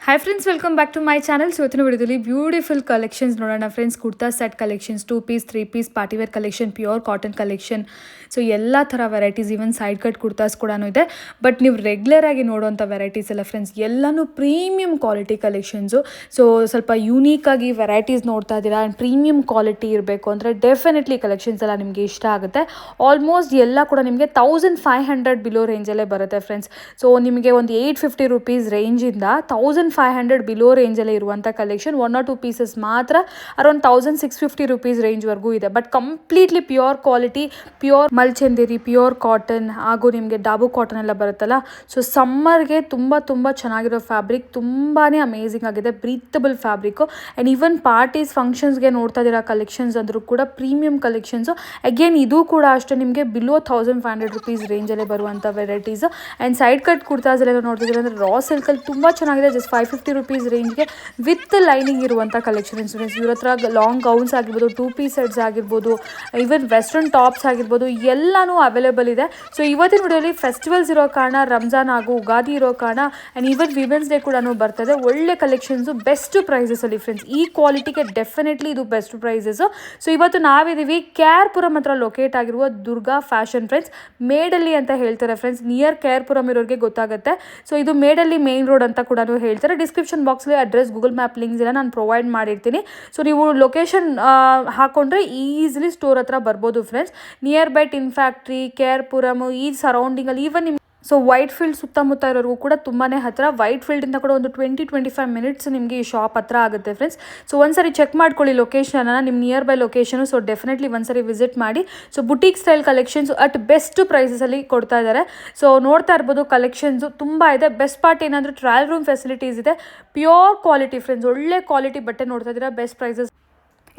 Hi friends, welcome back to my channel. So ಇವತ್ತಿನ ವಿಡಿಯೋದಲ್ಲಿ beautiful collections ನೋಡೋಣ friends. Kurta set collections, 2 piece 3 piece party wear collection, pure cotton collection. So ಎಲ್ಲ ಥರ varieties, even side cut kurtas ಕೂಡ ಇದೆ. But ನೀವು regular ಆಗಿ ನೋಡುವಂಥ ವೆರೈಟೀಸ್ ಎಲ್ಲ ಫ್ರೆಂಡ್ಸ್ ಎಲ್ಲನೂ ಪ್ರೀಮಿಯಂ ಕ್ವಾಲಿಟಿ ಕಲೆಕ್ಷನ್ಸು. ಸೊ ಸ್ವಲ್ಪ ಯೂನೀಕ್ ಆಗಿ ವೆರೈಟೀಸ್ ನೋಡ್ತಾ ಇದ್ದೀರಾ ಆ್ಯಂಡ್ ಪ್ರೀಮಿಯಂ ಕ್ವಾಲಿಟಿ ಇರಬೇಕು ಅಂದರೆ ಡೆಫಿನೆಟ್ಲಿ ಕಲೆಕ್ಷನ್ಸ್ ಎಲ್ಲ ನಿಮಗೆ ಇಷ್ಟ ಆಗುತ್ತೆ. ಆಲ್ಮೋಸ್ಟ್ ಎಲ್ಲ ಕೂಡ ನಿಮಗೆ 1500 ಬಿಲೋ ರೇಂಜಲ್ಲೇ ಬರುತ್ತೆ ಫ್ರೆಂಡ್ಸ್. ಸೊ ನಿಮಗೆ ಒಂದು 850 ರುಪೀಸ್ ರೇಂಜಿಂದ 1500 ಬಿಲೋ ರೇಂಜಲ್ಲೇ ಇರುವಂಥ ಕಲೆಕ್ಷನ್ 1 or 2 ಪೀಸಸ್ ಮಾತ್ರ ಅರೌಂಡ್ 1650 ರುಪೀಸ್ ರೇಂಜ್ವರೆಗೂ ಇದೆ. But completely pure quality, pure Mulchanderi, pure cotton ಹಾಗೂ ನಿಮಗೆ ಡಾಬು ಕಾಟನ್ ಎಲ್ಲ ಬರುತ್ತಲ್ಲ. ಸೊ ಸಮ್ಮರ್ಗೆ ತುಂಬ ಚೆನ್ನಾಗಿರೋ ಫ್ಯಾಬ್ರಿಕ್, ತುಂಬಾ ಅಮೇಝಿಂಗ್ ಆಗಿದೆ, breathable fabric. And even parties ಫಂಕ್ಷನ್ಸ್ಗೆ ನೋಡ್ತಾ ಇದ್ದೀರಾ ಕಲೆಕ್ಷನ್ಸ್ ಅಂದರೂ ಕೂಡ ಪ್ರೀಮಿಯಂ ಕಲೆಕ್ಷನ್ಸು. ಅಗೇನ್ ಇದು ಕೂಡ ಅಷ್ಟೇ ನಿಮಗೆ ಬಿಲೋ 1500 ರುಪೀಸ್ ರೇಂಜಲ್ಲೇ ಬರುವಂಥ varieties. And side cut kurtas ಎಲ್ಲ ನೋಡ್ತಿದ್ದೀರಾ ಅಂದರೆ ರಾ ಸಿಲ್ಕಲ್ಲಿ ತುಂಬ ಚೆನ್ನಾಗಿದೆ. ಜಸ್ಟ್ 550 ರುಪೀಸ್ ರೇಂಜ್ಗೆ ವಿತ್ ಲೈನಿಂಗ್ ಇರುವಂಥ ಕಲೆಕ್ಷನ್ಸ್. ಇವ್ರ ಹತ್ರ ಲಾಂಗ್ ಗೌನ್ಸ್ ಆಗಿರ್ಬೋದು, 2 ಪೀಸ್ ಸೆಟ್ಸ್ ಆಗಿರ್ಬೋದು, ಈವನ್ ವೆಸ್ಟರ್ನ್ ಟಾಪ್ಸ್ ಆಗಿರ್ಬೋದು, ಎಲ್ಲನೂ ಅವೈಲೇಬಲ್ ಇದೆ. ಸೊ ಇವತ್ತಿನ ವಿಡಿಯೋಲಿ ಫೆಸ್ಟಿವಲ್ಸ್ ಇರೋ ಕಾರಣ, ರಂಜಾನ್ ಹಾಗೂ ಉಗಾದಿ ಇರೋ ಕಾರಣ ಆ್ಯಂಡ್ ಈವನ್ ವಿಮೆನ್ಸ್ ಡೇ ಕೂಡ ಬರ್ತದೆ, ಒಳ್ಳೆ ಕಲೆಕ್ಷನ್ಸು ಬೆಸ್ಟ್ ಪ್ರೈಸಸಲ್ಲಿ ಫ್ರೆಂಡ್ಸ್. ಈ ಕ್ವಾಲಿಟಿಗೆ ಡೆಫಿನೆಟ್ಲಿ ಇದು ಬೆಸ್ಟ್ ಪ್ರೈಸಸ್ಸು. ಸೊ ಇವತ್ತು ನಾವಿದ್ದೀವಿ ಕೇರ್ಪುರಂ ಹತ್ರ ಲೊಕೇಟ್ ಆಗಿರುವ ದುರ್ಗಾ ಫ್ಯಾಷನ್ ಫ್ರೆಂಡ್ಸ್. ಮೇಡಲ್ಲಿ ಅಂತ ಹೇಳ್ತಾರೆ ಫ್ರೆಂಡ್ಸ್, ನಿಯರ್ ಕೇರ್ಪುರಂ ಇರೋರಿಗೆ ಗೊತ್ತಾಗುತ್ತೆ. ಸೊ ಇದು ಮೇಡಲ್ಲಿ ಮೇನ್ ರೋಡ್ ಅಂತ ಕೂಡ ಹೇಳ್ತಾರೆ. ಡಿಸ್ಕ್ರಿಪ್ಷನ್ ಬಾಕ್ಸ್ಲಿ ಅಡ್ರೆಸ್, ಗೂಗಲ್ ಮ್ಯಾಪ್ ಲಿಂಕ್ಸ್ ಎಲ್ಲ ನಾನು ಪ್ರೊವೈಡ್ ಮಾಡಿರ್ತೀನಿ. ಸೊ ನೀವು ಲೊಕೇಶನ್ ಹಾಕೊಂಡ್ರೆ ಈಸಿಲಿ ಸ್ಟೋರ್ ಹತ್ರ ಬರ್ಬೋದು friends. Near by tin factory, KR Puram, ಈ ಸರೌಂಡಿಂಗಲ್ಲಿ ಈವನ್ ನಿಮ್ಮ ಸೊ ವೈಟ್ ಫೀಲ್ಡ್ ಸುತ್ತಮುತ್ತ ಇರೋರಿಗೂ ಕೂಡ ತುಂಬಾ ಹತ್ತಿರ. ವೈಟ್ ಫೀಲ್ಡಿಂದ ಕೂಡ ಒಂದು 20-25 ಮಿನಿಟ್ಸ್ ನಿಮಗೆ ಈ ಶಾಪ್ ಹತ್ರ ಆಗುತ್ತೆ ಫ್ರೆಂಡ್ಸ್. ಸೊ ಒಂದ್ಸರಿ ಚೆಕ್ ಮಾಡ್ಕೊಳ್ಳಿ ಲೊಕೇಶನ್ನ, ನಿಮ್ಮ near by location. So definitely ಒಂದ್ಸರಿ ವಿಸಿಟ್ ಮಾಡಿ. So boutique style collections at best ಪ್ರೈಸಸಲ್ಲಿ ಕೊಡ್ತಾ ಇದ್ದಾರೆ. ಸೊ ನೋಡ್ತಾ ಇರ್ಬೋದು ಕಲೆಕ್ಷನ್ಸು ತುಂಬ ಇದೆ. ಬೆಸ್ಟ್ ಪಾರ್ಟ್ ಏನಂದರೆ ಟ್ರಯಲ್ ರೂಮ್ ಫೆಸಿಲಿಟೀಸ್ ಇದೆ. ಪ್ಯೂರ್ ಕ್ವಾಲಿಟಿ ಫ್ರೆಂಡ್ಸ್, ಒಳ್ಳೆ ಕ್ವಾಲಿಟಿ ಬಟ್ಟೆ ನೋಡ್ತಾ ಇದ್ದೀರಾ, ಬೆಸ್ಟ್ ಪ್ರೈಸಸ್.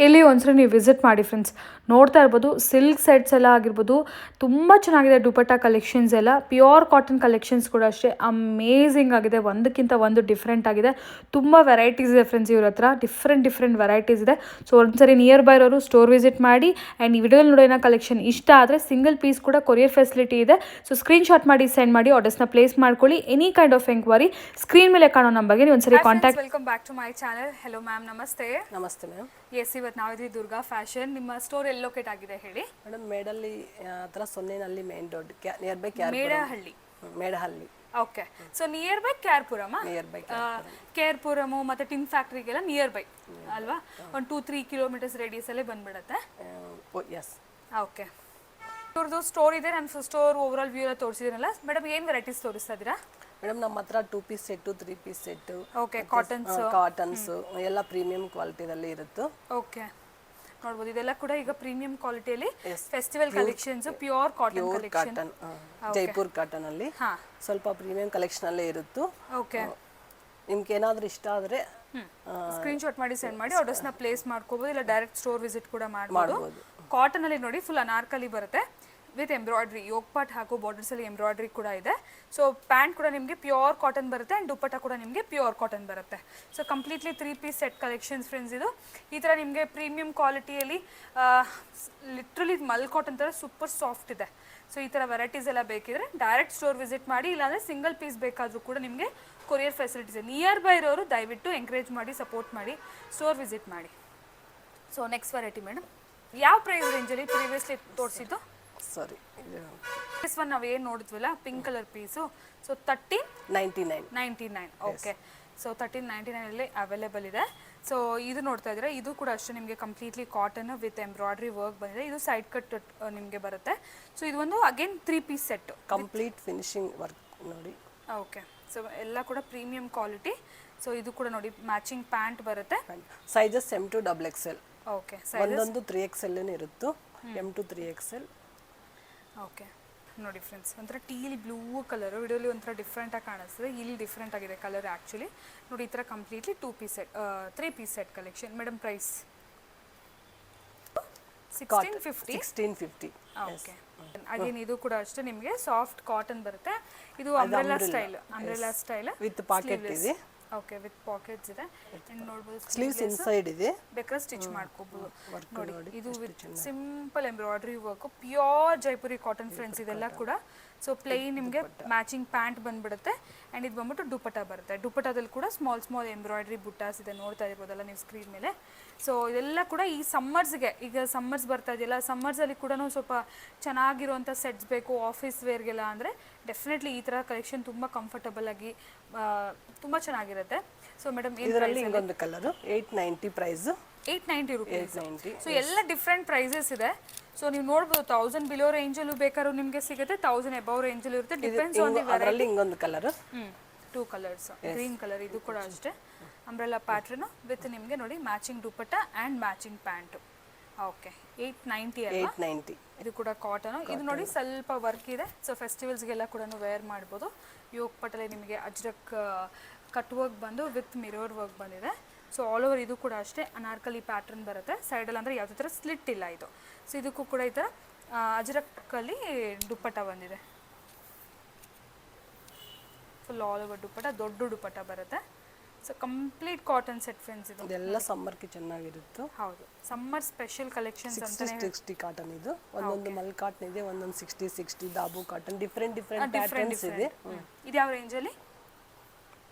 ಇಲ್ಲಿ ಒಂದ್ಸರಿ ನೀವು ವಿಸಿಟ್ ಮಾಡಿ ಫ್ರೆಂಡ್ಸ್. ನೋಡ್ತಾ ಇರ್ಬೋದು ಸಿಲ್ಕ್ ಸೆಟ್ಸ್ ಎಲ್ಲ ಆಗಿರ್ಬೋದು, ತುಂಬ ಚೆನ್ನಾಗಿದೆ. ದುಪಟ್ಟ ಕಲೆಕ್ಷನ್ಸ್ ಎಲ್ಲ, ಪ್ಯೂರ್ ಕಾಟನ್ ಕಲೆಕ್ಷನ್ಸ್ ಕೂಡ ಅಷ್ಟೇ ಅಮೇಝಿಂಗ್ ಆಗಿದೆ, ಒಂದಕ್ಕಿಂತ ಒಂದು ಡಿಫ್ರೆಂಟ್ ಆಗಿದೆ. ತುಂಬ ವೆರೈಟೀಸ್ ಇದೆ ಫ್ರೆಂಡ್ಸ್ ಇವ್ರ ಹತ್ರ, ಡಿಫ್ರೆಂಟ್ ವೆರೈಟೀಸ್ ಇದೆ. ಸೊ ಒಂದ್ಸರಿ ನಿಯರ್ ಬೈ ಇರೋರು ಸ್ಟೋರ್ ವಿಸಿಟ್ ಮಾಡಿ. ಆ್ಯಂಡ್ ಈ ವಿಡಿಯೋದಲ್ಲಿ ನೋಡೋಣ ಕಲೆಕ್ಷನ್ ಇಷ್ಟ ಆದರೆ ಸಿಂಗಲ್ ಪೀಸ್ ಕೂಡ ಕೊರಿಯರ್ ಫೆಸಿಲಿಟಿ ಇದೆ. ಸೊ ಸ್ಕ್ರೀನ್ಶಾಟ್ ಮಾಡಿ ಸೆಂಡ್ ಮಾಡಿ ಆರ್ಡರ್ಸ್ನ ಪ್ಲೇಸ್ ಮಾಡ್ಕೊಳ್ಳಿ. Any kind of enquiry screen ಮೇಲೆ ಕಾಣೋ ನಂಬರ್ಗೆ ನೀವು ಒಂದ್ಸರಿ contact. Welcome back to my channel. Hello ma'am, ನಮಸ್ತೆ. ನಮಸ್ತೆ ಮ್ಯಾಮ್. ಎಸ್, ಇವತ್ತು ನಾವಿದ್ವಿ ದುರ್ಗಾ ಫ್ಯಾಷನ್. ನಿಮ್ಮ ಸ್ಟೋರ್ ಎಲ್ಲಿ ಲೊಕೇಟ್ ಆಗಿದೆ ಹೇಳಿ ಮೇಡಮ್? ಮೇಡಲ್ಲಿ ಹತ್ರ ಸೊನ್ನೆನಲ್ಲಿ main road, near by Medahalli. Okay. So near by KR Puram, KR Puram ಮತ್ತು ಟಿನ್ ಫ್ಯಾಕ್ಟ್ರಿಗೆಲ್ಲ ನಿಯರ್ ಬೈ ಅಲ್ವಾ? ಒಂದು 2-3 ಕಿಲೋಮೀಟರ್ಸ್ ರೇಡಿಯಸ್ ಅಲ್ಲೇ ಬಂದ್ಬಿಡುತ್ತೆ. ಎಸ್. ಓಕೆ. ಇವ್ರದ್ದು ಸ್ಟೋರ್ ಇದೆ. ನಾನು ಸ್ಟೋರ್ ಓವರ್ ಆಲ್ ವ್ಯೂ ಎಲ್ಲ ತೋರಿಸಿದ್ದೀನಲ್ಲ ಮೇಡಮ್. ಏನು ವೆರೈಟೀಸ್ ತೋರಿಸ್ತಾ ಇದ್ದೀರಾ ಮೇಡಮ್? ನಮ್ಮ ಹತ್ರ 2 piece set, 3 piece set, okay, cottons ಎಲ್ಲ ಪ್ರೀಮಿಯಂ ಕ್ವಾಲಿಟಿದಲ್ಲಿ ಇರುತ್ತೆ. ಓಕೆ, ನೋಡ್ಬೋದು. ಇದೆಲ್ಲ ಕೂಡ ಈಗ ಪ್ರೀಮಿಯಂ ಕ್ವಾಲಿಟಿಯಲ್ಲಿ festival collections, pure cotton collection, Jaipur cotton ಅಲ್ಲಿ ಸ್ವಲ್ಪ ಪ್ರೀಮಿಯಂ ಕಲೆಕ್ಷನ್ ಅಲ್ಲೇ ಇರುತ್ತೆ. ಓಕೆ, ನಿಮ್ಗೆ ಏನಾದರೂ ಇಷ್ಟ ಆದರೆ ಸ್ಕ್ರೀನ್ಶಾಟ್ ಮಾಡಿ ಸೆಂಡ್ ಮಾಡಿ ಆರ್ಡರ್ಸ್ನ ಪ್ಲೇಸ್ ಮಾಡ್ಕೋಬೋದು, ಇಲ್ಲ ಡೈರೆಕ್ಟ್ ಸ್ಟೋರ್ ವಿಸಿಟ್ ಕೂಡ ಮಾಡ್ಬೋದು. ಕಾಟನ್ ಅಲ್ಲಿ ನೋಡಿ ಫುಲ್ ಅನಾರ್ಕಲಿ ಬರುತ್ತೆ ವಿತ್ ಎಂಬ್ರಾಯ್ಡ್ರಿ, ಯೋಗ್ ಪಾಟ್ ಹಾಗೂ ಬಾರ್ಡರ್ಸ್ ಅಲ್ಲಿ ಎಂಬ್ರಾಯ್ಡ್ರಿ ಕೂಡ ಇದೆ. ಸೊ ಪ್ಯಾಂಟ್ ಕೂಡ ನಿಮಗೆ ಪ್ಯೂರ್ ಕಾಟನ್ ಬರುತ್ತೆ ಆ್ಯಂಡ್ ದುಪ್ಪಟ್ಟ ಕೂಡ ನಿಮಗೆ ಪ್ಯೂರ್ ಕಾಟನ್ ಬರುತ್ತೆ. So completely 3 piece set collections friends. ಇದು ಈ ಥರ ನಿಮಗೆ ಪ್ರೀಮಿಯಂ ಕ್ವಾಲಿಟಿಯಲ್ಲಿ ಲಿಟ್ರಲಿ ಮಲ್ ಕಾಟನ್ ಥರ ಸೂಪರ್ ಸಾಫ್ಟ್ ಇದೆ. ಸೊ ಈ ಥರ ವೆರೈಟೀಸ್ ಎಲ್ಲ ಬೇಕಿದ್ರೆ ಡೈರೆಕ್ಟ್ ಸ್ಟೋರ್ ವಿಸಿಟ್ ಮಾಡಿ, ಇಲ್ಲಾಂದರೆ ಸಿಂಗಲ್ ಪೀಸ್ ಬೇಕಾದರೂ ಕೂಡ ನಿಮಗೆ ಕೊರಿಯರ್ ಫೆಸಿಲಿಟೀಸ್. ನಿಯರ್ ಬೈ ಇರೋರು ದಯವಿಟ್ಟು ಎಂಕರೇಜ್ ಮಾಡಿ, ಸಪೋರ್ಟ್ ಮಾಡಿ, ಸ್ಟೋರ್ ವಿಸಿಟ್ ಮಾಡಿ. ಸೊ ನೆಕ್ಸ್ಟ್ ವೆರೈಟಿ ಮೇಡಮ್, ಯಾವ ಪ್ರೈಸ್ ರೇಂಜಲ್ಲಿ ಪ್ರೀವಿಯಸ್ಲಿ ತೋರಿಸಿದ್ದು? ಸಾರಿ, ದಿಸ್ ಒನ್ ನಾವು ಏನು ನೋಡಿದ್ವಲ್ಲ pink colour piece. So 1399. Okay. So 1399 available ಇದೆ. ಸೊ ಇದು ನೋಡ್ತಾ ಇದ್ರೆ ಇದು ಕೂಡ ಅಷ್ಟೇ ನಿಮಗೆ completely cotton with embroidery work ಬಂದಿದೆ. ಇದು ಸೈಡ್ ಕಟ್ ನಿಮಗೆ ಬರುತ್ತೆ. ಸೊ ಇದು ಒಂದು again 3 piece set, complete finishing work ನೋಡಿ. ಓಕೆ. ಸೊ ಎಲ್ಲ ಕೂಡ ಪ್ರೀಮಿಯಂ ಕ್ವಾಲಿಟಿ. ಸೊ ಇದು ಕೂಡ ನೋಡಿ ಮ್ಯಾಚಿಂಗ್ ಪ್ಯಾಂಟ್ ಬರುತ್ತೆ. Sizes M to XXL. Okay. ಒಂದೊಂದು 3XL ಇರುತ್ತೆ, M to 3XL. ಓಕೆ, ನೋಡಿ ಫ್ರೆಂಡ್ಸ್, ಒಂಥರ ಟೀಲ್ ಬ್ಲೂ ಕಲರು. ವಿಡಿಯೋಲಿ ಒಂಥರ ಡಿಫ್ರೆಂಟಾಗಿ ಕಾಣಿಸ್ತದೆ, ಇಲ್ಲಿ ಡಿಫ್ರೆಂಟ್ ಆಗಿದೆ ಕಲರ್ ಆ್ಯಕ್ಚುಲಿ. ನೋಡಿ ಈ ಥರ completely 2 piece set, 3 piece set collection. Madam price 1650. Okay. Again ಇದು ಕೂಡ ಅಷ್ಟೇ ನಿಮಗೆ ಸಾಫ್ಟ್ ಕಾಟನ್ ಬರುತ್ತೆ. ಇದು ಅಂಬ್ರೆಲಾ ಸ್ಟೈಲ್ ವಿತ್ ಪಾಕೆಟ್ ಇದೆ. ಓಕೆ, ವಿತ್ ಪಾಕೆಟ್ಸ್ ಇದೆ. ನೋಡ್ಬೋದು ಸ್ಲೀವ್ಸ್ ಇನ್ಸೈಡ್ ಇದೆ, ಬೇಕಾದ್ರೆ ಸ್ಟಿಚ್ ಮಾಡ್ಕೋಬಹುದು. ನೋಡಿ ಇದು with simple embroidery work, pure Jaipuri cotton friends ಇದೆಲ್ಲ ಕೂಡ. ಸೊ ಪ್ಲೇನ್ ನಿಮಗೆ ಮ್ಯಾಚಿಂಗ್ ಪ್ಯಾಂಟ್ ಬಂದ್ಬಿಡುತ್ತೆ ಆ್ಯಂಡ್ ಇದು ಬಂದ್ಬಿಟ್ಟು ದುಪಟ್ಟ ಬರುತ್ತೆ. ದುಪಟ್ಟದಲ್ಲಿ ಕೂಡ ಸ್ಮಾಲ್ ಎಂಬ್ರಾಯ್ಡ್ರಿ ಬುಟ್ಟಾಸ್ ಇದೆ, ನೋಡ್ತಾ ಇರ್ಬೋದಲ್ಲ ನೀವು ಸ್ಕ್ರೀನ್ ಮೇಲೆ. ಸೊ ಇದೆಲ್ಲ ಕೂಡ ಈ ಸಮ್ಮರ್ಸ್ಗೆ, ಈಗ ಸಮ್ಮರ್ಸ್ ಬರ್ತಾ ಇದೆಯಲ್ಲ, ಸಮ್ಮರ್ಸಲ್ಲಿ ಕೂಡ ಸ್ವಲ್ಪ ಚೆನ್ನಾಗಿರುವಂಥ ಸೆಟ್ಸ್ ಬೇಕು ಆಫೀಸ್ ವೇರ್ಗೆಲ್ಲ ಅಂದರೆ ಡೆಫಿನೆಟ್ಲಿ ಈ ಥರ ಕಲೆಕ್ಷನ್ ತುಂಬ ಕಂಫರ್ಟಬಲ್ ಆಗಿ ತುಂಬ ಚೆನ್ನಾಗಿರುತ್ತೆ. ಸೊ ಮೇಡಮ್ ಇದರಲ್ಲಿ ಇನ್ನೊಂದು ಕಲರು 890 ಪ್ರೈಸ್, 890 ರುಪೀಸ್. ಸೊ ಎಲ್ಲ ಡಿಫ್ರೆಂಟ್ ಪ್ರೈಸಸ್ ಇದೆ. ಸೊ ನೀವು ನೋಡ್ಬೋದು 1000 ಬಿಲೋ ರೇಂಜಲ್ಲೂ ಬೇಕಾದ್ರೂ ನಿಮಗೆ ಸಿಗುತ್ತೆ, 1000 ಅಬೌವ್ ರೇಂಜಲ್ಲೂ ಇರುತ್ತೆ. ಡಿಪೆಂಡ್ಸ್ ಆನ್ ದಿ ಅದರಲ್ಲಿ ಇನ್ನೊಂದು ಕಲರ್, 2 ಕಲರ್ಸ್, ಗ್ರೀನ್ ಕಲರ್, ಇದು ಕೂಡ ಅಷ್ಟೇ ಅಂಬ್ರೆಲಾ ಪ್ಯಾಟ್ರನ್ ವಿತ್ ನಿಮಗೆ ನೋಡಿ matching dupatta and matching pant. Okay 890 ಅಲ್ವಾ? 890. ಇದು ಕೂಡ ಕಾಟನು. ಇದು ನೋಡಿ ಸ್ವಲ್ಪ ವರ್ಕ್ ಇದೆ. ಸೊ ಫೆಸ್ಟಿವಲ್ಸ್ಗೆಲ್ಲ ಕೂಡ ವೇರ್ ಮಾಡ್ಬೋದು. ಯೋಗ್ ಪಟ್ಟಲೆ ನಿಮಗೆ ಅಜ್ರಕ್ ಕಟ್ ವರ್ಕ್ ಬಂದು ವಿತ್ ಮಿರರ್ ವರ್ಕ್ ಬಂದಿದೆ. ಸೊ ಆಲ್ ಓವರ್ ಇದು ಕೂಡ ಅಷ್ಟೇ ಅನಾರ್ಕಲಿ ಪ್ಯಾಟ್ರನ್ ಬರುತ್ತೆ. ಸೈಡಲ್ಲಿ ಅಂದರೆ ಯಾವುದೇ ಥರ ಸ್ಲಿಟ್ ಇಲ್ಲ ಇದು. ಸೊ ಇದಕ್ಕೂ ಕೂಡ ಈ ಥರ ಅಜ್ರಕ್ಕಲ್ಲಿ ದುಪ್ಪಟ್ಟ ಬಂದಿದೆ. ಫುಲ್ ಆಲ್ ಓವರ್ ದುಪ್ಪಟ್ಟ, ದೊಡ್ಡ ದುಪ್ಪಟ್ಟ ಬರುತ್ತೆ. So complete cotton set friends. ಇದು ಇದೆಲ್ಲ ಸಮ್ಮರ್ಗೆ ಚೆನ್ನಾಗಿರುತ್ತೆ. ಹೌದು, ಸಮ್ಮರ್ ಸ್ಪೆಷಲ್ ಕಲೆಕ್ಷನ್ಸ್ ಅಂತಾನೆ. 60 ಕಾಟನ್ ಇದು. ಒಂದೊಂದು ಮಲ್ ಕಾಟನ್ ಇದೆ, ಒಂದೊಂದು 60 ದಾಬು ಕಾಟನ್, ಡಿಫ್ರೆಂಟ್ ಪ್ಯಾಟರ್ನ್ಸ್ ಇದೆ. ಇದು ಯಾವ ರೇಂಜಲ್ಲಿ?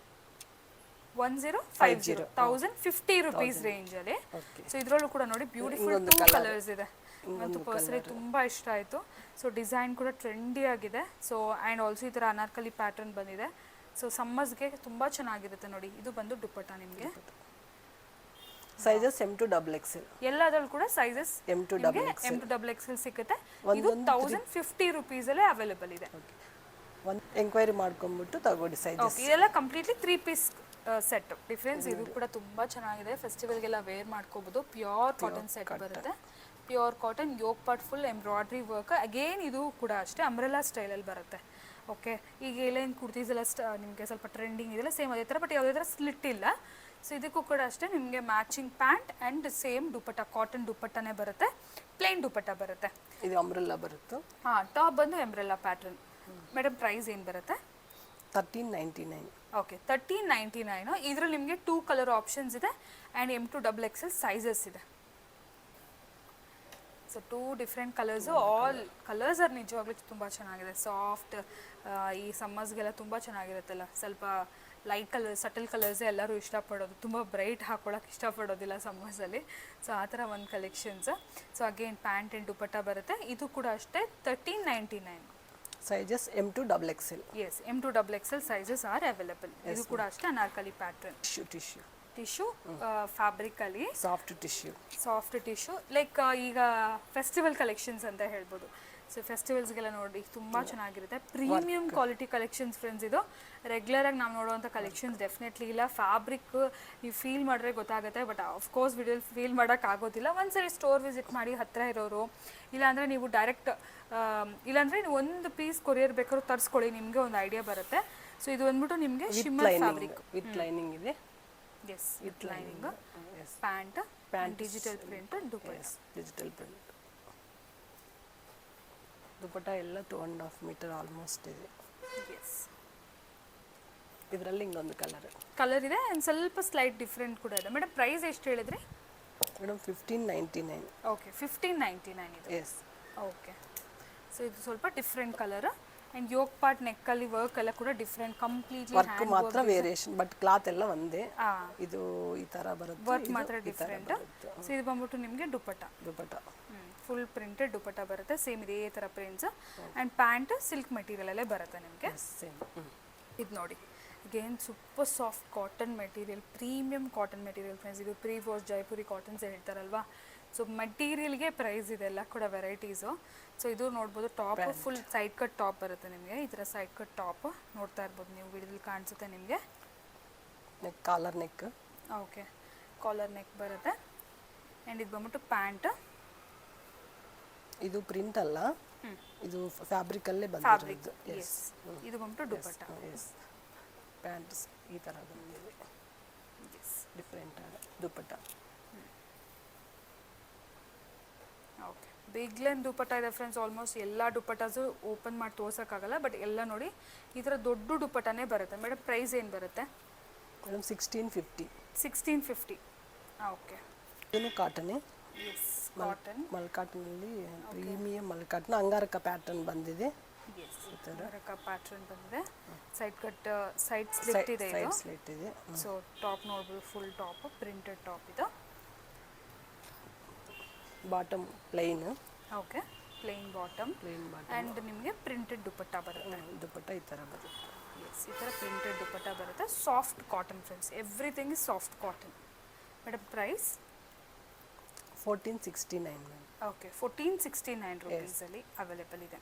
1050 ರುಪೀಸ್ ರೇಂಜಲ್ಲಿ. ಸೊ ಇದರಲ್ಲೂ ಕೂಡ ನೋಡಿ ಬ್ಯೂಟಿಫುಲ್ 2 ಕಲರ್ಸ್ ಇದೆ. ನಂತೂ ಪರ್ಸನಲಿ ತುಂಬ ಇಷ್ಟ ಆಯಿತು. ಸೊ ಡಿಸೈನ್ ಕೂಡ ಟ್ರೆಂಡಿ ಆಗಿದೆ. ಸೊ ಆ್ಯಂಡ್ ಆಲ್ಸೋ ಈ ಥರ ಅನಾರ್ಕಲಿ ಪ್ಯಾಟರ್ನ್ ಬಂದಿದೆ. ಸೊ ಸಮ್ಮರ್ಸ್ಗೆ ತುಂಬ ಚೆನ್ನಾಗಿರುತ್ತೆ ನೋಡಿ. ಇದು ಬಂದು ದುಪ್ಪಟ್ಟ ನಿಮಗೆ. Sizes M to XXL. ಎಲ್ಲದರಲ್ಲೂ ಕೂಡ ಸೈಜಸ್ M to XXL ಸಿಗುತ್ತೆ. ಇದು 1050 ರುಪೀಸಲ್ಲೇ ಅವೈಲೇಬಲ್ ಇದೆ. ಒಂದು ಎಂಕ್ವೈರಿ ಮಾಡ್ಕೊಂಡ್ಬಿಟ್ಟು ತಗೊಳ್ಳಿ ಸೈಜಸ್. ಓಕೆ, ಇದೆಲ್ಲ ಕಂಪ್ಲೀಟ್ಲಿ 3 ಪೀಸ್ ಸೆಟ್. ಡಿಫ್ರೆನ್ಸ್ ಇದು ಕೂಡ ತುಂಬ ಚೆನ್ನಾಗಿದೆ. ಫೆಸ್ಟಿವಲ್ಗೆಲ್ಲ ವೇರ್ ಮಾಡ್ಕೋಬೋದು. ಪ್ಯೂರ್ ಕಾಟನ್ ಸೆಟ್ ಬರುತ್ತೆ. Pure cotton, yoke part full embroidery work. Again ಇದು ಕೂಡ ಅಷ್ಟೇ ಅಂಬ್ರೆಲಾ ಸ್ಟೈಲಲ್ಲಿ ಬರುತ್ತೆ. ಓಕೆ, ಈಗ ಏನೇನು ಕುರ್ತೀಸ್ ಎಲ್ಲ ನಿಮಗೆ ಸ್ವಲ್ಪ ಟ್ರೆಂಡಿಂಗ್ ಇದೆಲ್ಲ ಸೇಮ್ ಅದೇ ಥರ, ಬಟ್ ಯಾವುದೇ ಥರ ಸ್ಲಿಟ್ ಇಲ್ಲ. ಸೊ ಇದಕ್ಕೂ ಕೂಡ ಅಷ್ಟೇ ನಿಮಗೆ matching pant and same dupatta, cotton ದುಪ್ಪಟ್ಟನೇ ಬರುತ್ತೆ. ಪ್ಲೇನ್ ದುಪ್ಪಟ್ಟ ಬರುತ್ತೆ. ಇದು ಅಂಬ್ರೆಲಾ ಬರುತ್ತೆ. ಹಾಂ, ಟಾಪ್ ಬಂದು ಎಂಬ್ರೆಲಾ ಪ್ಯಾಟರ್ನ್. ಮೇಡಮ್ ಪ್ರೈಸ್ ಏನು ಬರುತ್ತೆ? 1399. ಓಕೆ, 1399. ಇದರಲ್ಲಿ ನಿಮಗೆ 2 ಕಲರ್ ಆಪ್ಷನ್ಸ್ ಇದೆ and M to XXL sizes ಇದೆ. So 2 different colours. All colours are ನಿಜವಾಗ್ಲೂ ತುಂಬ ಚೆನ್ನಾಗಿದೆ. ಸಾಫ್ಟ್, ಈ ಸಮ್ಮರ್ಸ್ಗೆಲ್ಲ ತುಂಬ ಚೆನ್ನಾಗಿರುತ್ತಲ್ಲ. ಸ್ವಲ್ಪ ಲೈಟ್ ಕಲರ್, ಸಟಲ್ ಕಲರ್ಸೇ ಎಲ್ಲರೂ ಇಷ್ಟಪಡೋದು. ತುಂಬ ಬ್ರೈಟ್ ಹಾಕ್ಕೊಳಕ್ಕೆ ಇಷ್ಟಪಡೋದಿಲ್ಲ ಸಮ್ಮರ್ಸಲ್ಲಿ. ಸೊ ಆ ಥರ ಒಂದು collections. So again pant and dupatta ಬರುತ್ತೆ. ಇದು ಕೂಡ ಅಷ್ಟೇ 1399. Sizes M to XXL. Yes, M to XXL sizes are available. ಇದು ಕೂಡ ಅಷ್ಟೇ ಅನಾರ್ಕಲಿ ಪ್ಯಾಟರ್ನ್. ಟಿಶ್ಯೂ ಫ್ಯಾಬ್ರಿಕಲ್ಲಿ ಸಾಫ್ಟ್ ಟಿಶ್ಯೂ ಲೈಕ್ ಈಗ ಫೆಸ್ಟಿವಲ್ ಕಲೆಕ್ಷನ್ಸ್ ಅಂತ ಹೇಳ್ಬೋದು. ಸೊ ಫೆಸ್ಟಿವಲ್ಸ್ಗೆಲ್ಲ ನೋಡಿ ತುಂಬ ಚೆನ್ನಾಗಿರುತ್ತೆ. Premium quality collections friends. ಇದು ರೆಗ್ಯುಲರಾಗಿ ನಾವು ನೋಡುವಂಥ ಕಲೆಕ್ಷನ್ಸ್ ಡೆಫಿನೆಟ್ಲಿ ಇಲ್ಲ. ಫ್ಯಾಬ್ರಿಕ್ ನೀವು ಫೀಲ್ ಮಾಡಿದ್ರೆ ಗೊತ್ತಾಗುತ್ತೆ, ಬಟ್ ಆಫ್ಕೋರ್ಸ್ ವಿಡಿಯೋಲಿ ಫೀಲ್ ಮಾಡೋಕ್ಕಾಗೋದಿಲ್ಲ. ಒಂದ್ಸರಿ ಸ್ಟೋರ್ ವಿಸಿಟ್ ಮಾಡಿ ಹತ್ತಿರ ಇರೋರು, ಇಲ್ಲಾಂದರೆ ನೀವು ಡೈರೆಕ್ಟ್, ಇಲ್ಲಾಂದರೆ ನೀವು ಒಂದು ಪೀಸ್ ಕೊರಿಯರ್ ಬೇಕಾದ್ರೂ ತರಿಸ್ಕೊಳ್ಳಿ, ನಿಮಗೆ ಒಂದು ಐಡಿಯಾ ಬರುತ್ತೆ. ಸೊ ಇದು ಬಂದ್ಬಿಟ್ಟು ನಿಮಗೆ ಶಿಮ್ಮರ್ ಫ್ಯಾಬ್ರಿಕ್ ವಿತ್ ಲೈನಿಂಗ್ ಇದೆ. Yes, with lining, pant digital print, digital print dupatta ಎಲ್ಲ 2.5 ಮೀಟರ್ ಆಲ್ಮೋಸ್ಟ್ ಇದೆ. ಎಸ್, ಇದರಲ್ಲಿ ಇನ್ನೊಂದು ಕಲರ್ ಇದೆ ಆ್ಯಂಡ್ ಸ್ವಲ್ಪ ಸ್ಲೈಟ್ ಡಿಫ್ರೆಂಟ್ ಕೂಡ ಇದೆ. ಮೇಡಮ್ ಪ್ರೈಸ್ ಎಷ್ಟು ಹೇಳಿದ್ರಿ? ಮೇಡಮ್ 1599. ಓಕೆ, 1599 ಇದು. ಎಸ್. ಓಕೆ, ಸೊ ಇದು ಸ್ವಲ್ಪ different colour and yoke part ನೆಕ್ಕಲ್ಲಿ ವರ್ಕ್ ಎಲ್ಲ ಕೂಡ ಡಿಫ್ರೆಂಟ್, ಕಂಪ್ಲೀಟ್ಲಿ ವರ್ಕ್ ಮಾತ್ರ ವೇರಿಯೇಷನ್, ಬಟ್ ಕ್ಲಾತ್ ಎಲ್ಲ ಒಂದೇ. ಇದು ಈ ಥರ ಬರುತ್ತೆ, ವರ್ಕ್ ಮಾತ್ರ ಡಿಫ್ರೆಂಟ್. ಸೊ ಇದು ಬಂದ್ಬಿಟ್ಟು ನಿಮಗೆ ದುಪ್ಪಟ್ಟ ಫುಲ್ ಪ್ರಿಂಟೆಡ್ ದುಪ್ಪಟ್ಟ ಬರುತ್ತೆ. ಸೇಮ್ ಇದೇ ಥರ ಪ್ರಿಂಟ್ಸ್ ಆ್ಯಂಡ್ ಪ್ಯಾಂಟ್ ಸಿಲ್ಕ್ ಮೆಟೀರಿಯಲಲ್ಲೇ ಬರುತ್ತೆ ನಿಮಗೆ. ಇದು ನೋಡಿ, again super soft cotton material, premium cotton material friends. ಇದು ಪ್ರೀ ವಾಶ್ ಜೈಪುರಿ ಕಾಟನ್ಸ್ ಹೇಳ್ತಾರಲ್ವಾ. ಸೊ ಮೆಟೀರಿಯಲ್ಗೆ ಪ್ರೈಸ್ ಇದೆ, ಎಲ್ಲ ಕೂಡ ವೆರೈಟೀಸು. ಸೊ ಇದು ನೋಡ್ಬೋದು, top full side cut top ಬರುತ್ತೆ ನಿಮಗೆ. ಈ ಥರ ಸೈಡ್ ಕಟ್ ಟಾಪ್ ನೋಡ್ತಾ ಇರ್ಬೋದು ನೀವು, ವಿಡಿಯೋದಲ್ಲಿ ಕಾಣಿಸುತ್ತೆ ನಿಮಗೆ. Neck, collar neck. Okay, collar neck ಬರುತ್ತೆ ಆ್ಯಂಡ್ ಇದು ಬಂದ್ಬಿಟ್ಟು ಪ್ಯಾಂಟ್. ಇದು ಪ್ರಿಂಟ್ ಅಲ್ಲ, ಇದು ಫ್ಯಾಬ್ರಿಕ್ ಅಲ್ಲೇ ಬಂದಿರೋದು. ಎಸ್, ಇದು ಬಂದ್ಬಿಟ್ಟು ದುಪ್ಪಟ್ಟ. ಎಸ್, ಪ್ಯಾಂಟ್ಸ್ ಈ ಥರ ಬಂದಿದೆ. ಎಸ್, ಡಿಫ್ರೆಂಟ್ ದುಪ್ಪಟ್ಟ. ಓಕೆ, ಬಿಗ್ ಲೈನ್ ದುಪ್ಪಟ್ಟ ಇದೆ ಫ್ರೆಂಡ್ಸ್. ಆಲ್ಮೋಸ್ಟ್ ಎಲ್ಲ ದುಪ್ಪಟ್ಟಾಸು ಓಪನ್ ಮಾಡಿ ತೋರ್ಸೋಕ್ಕಾಗಲ್ಲ, ಬಟ್ ಎಲ್ಲ ನೋಡಿ ಈ ಥರ ದೊಡ್ಡ ದುಪ್ಪಟ್ಟನೇ ಬರುತ್ತೆ. ಮೇಡಮ್ ಪ್ರೈಸ್ ಏನು ಬರುತ್ತೆ? ಮೇಡಮ್ 1650. 1650. ಓಕೆ, ಇದನ್ನು ಕಾಟನೇ. ಎಸ್, ಕಾಟನ್ ಮಲ್ಕಾಟನಲ್ಲಿ ಪ್ರೀಮಿಯಂ ಮಲ್ಕಾಟನ್ ಅಂಗಾರಕ ಪ್ಯಾಟರ್ನ್ ಬಂದಿದೆ. ಎಸ್ ಈ ಥರ ಪ್ಯಾಟ್ರನ್ ಬಂದಿದೆ. ಸೈಡ್ ಕಟ್ ಸೈಡ್ ಸ್ಲಿಟ್ ಇದೆ ಇದು. ಸೈಡ್ ಸ್ಲಿಟ್ ಇದೆ. ಸೊ ಟಾಪ್ ನೋಡ್ಬೋದು, ಫುಲ್ ಟಾಪ್ ಪ್ರಿಂಟೆಡ್ ಟಾಪ್ ಇದು. Bottom plain. Okay, plain bottom and ನಿಮಗೆ ಪ್ರಿಂಟೆಡ್ ದುಪಟ್ಟ ಬರುತ್ತೆ. ದುಪಟ್ಟ ಈ ಥರ ಬರುತ್ತೆ. ಎಸ್, ಈ ಥರ ಪ್ರಿಂಟೆಡ್ ದುಪಟ್ಟ ಬರುತ್ತೆ. Soft cotton friends, everything is soft cotton. Madam price 1469 ma'am. Okay, 1469 ರುಪೀಸಲ್ಲಿ ಅವೈಲೇಬಲ್ ಇದೆ.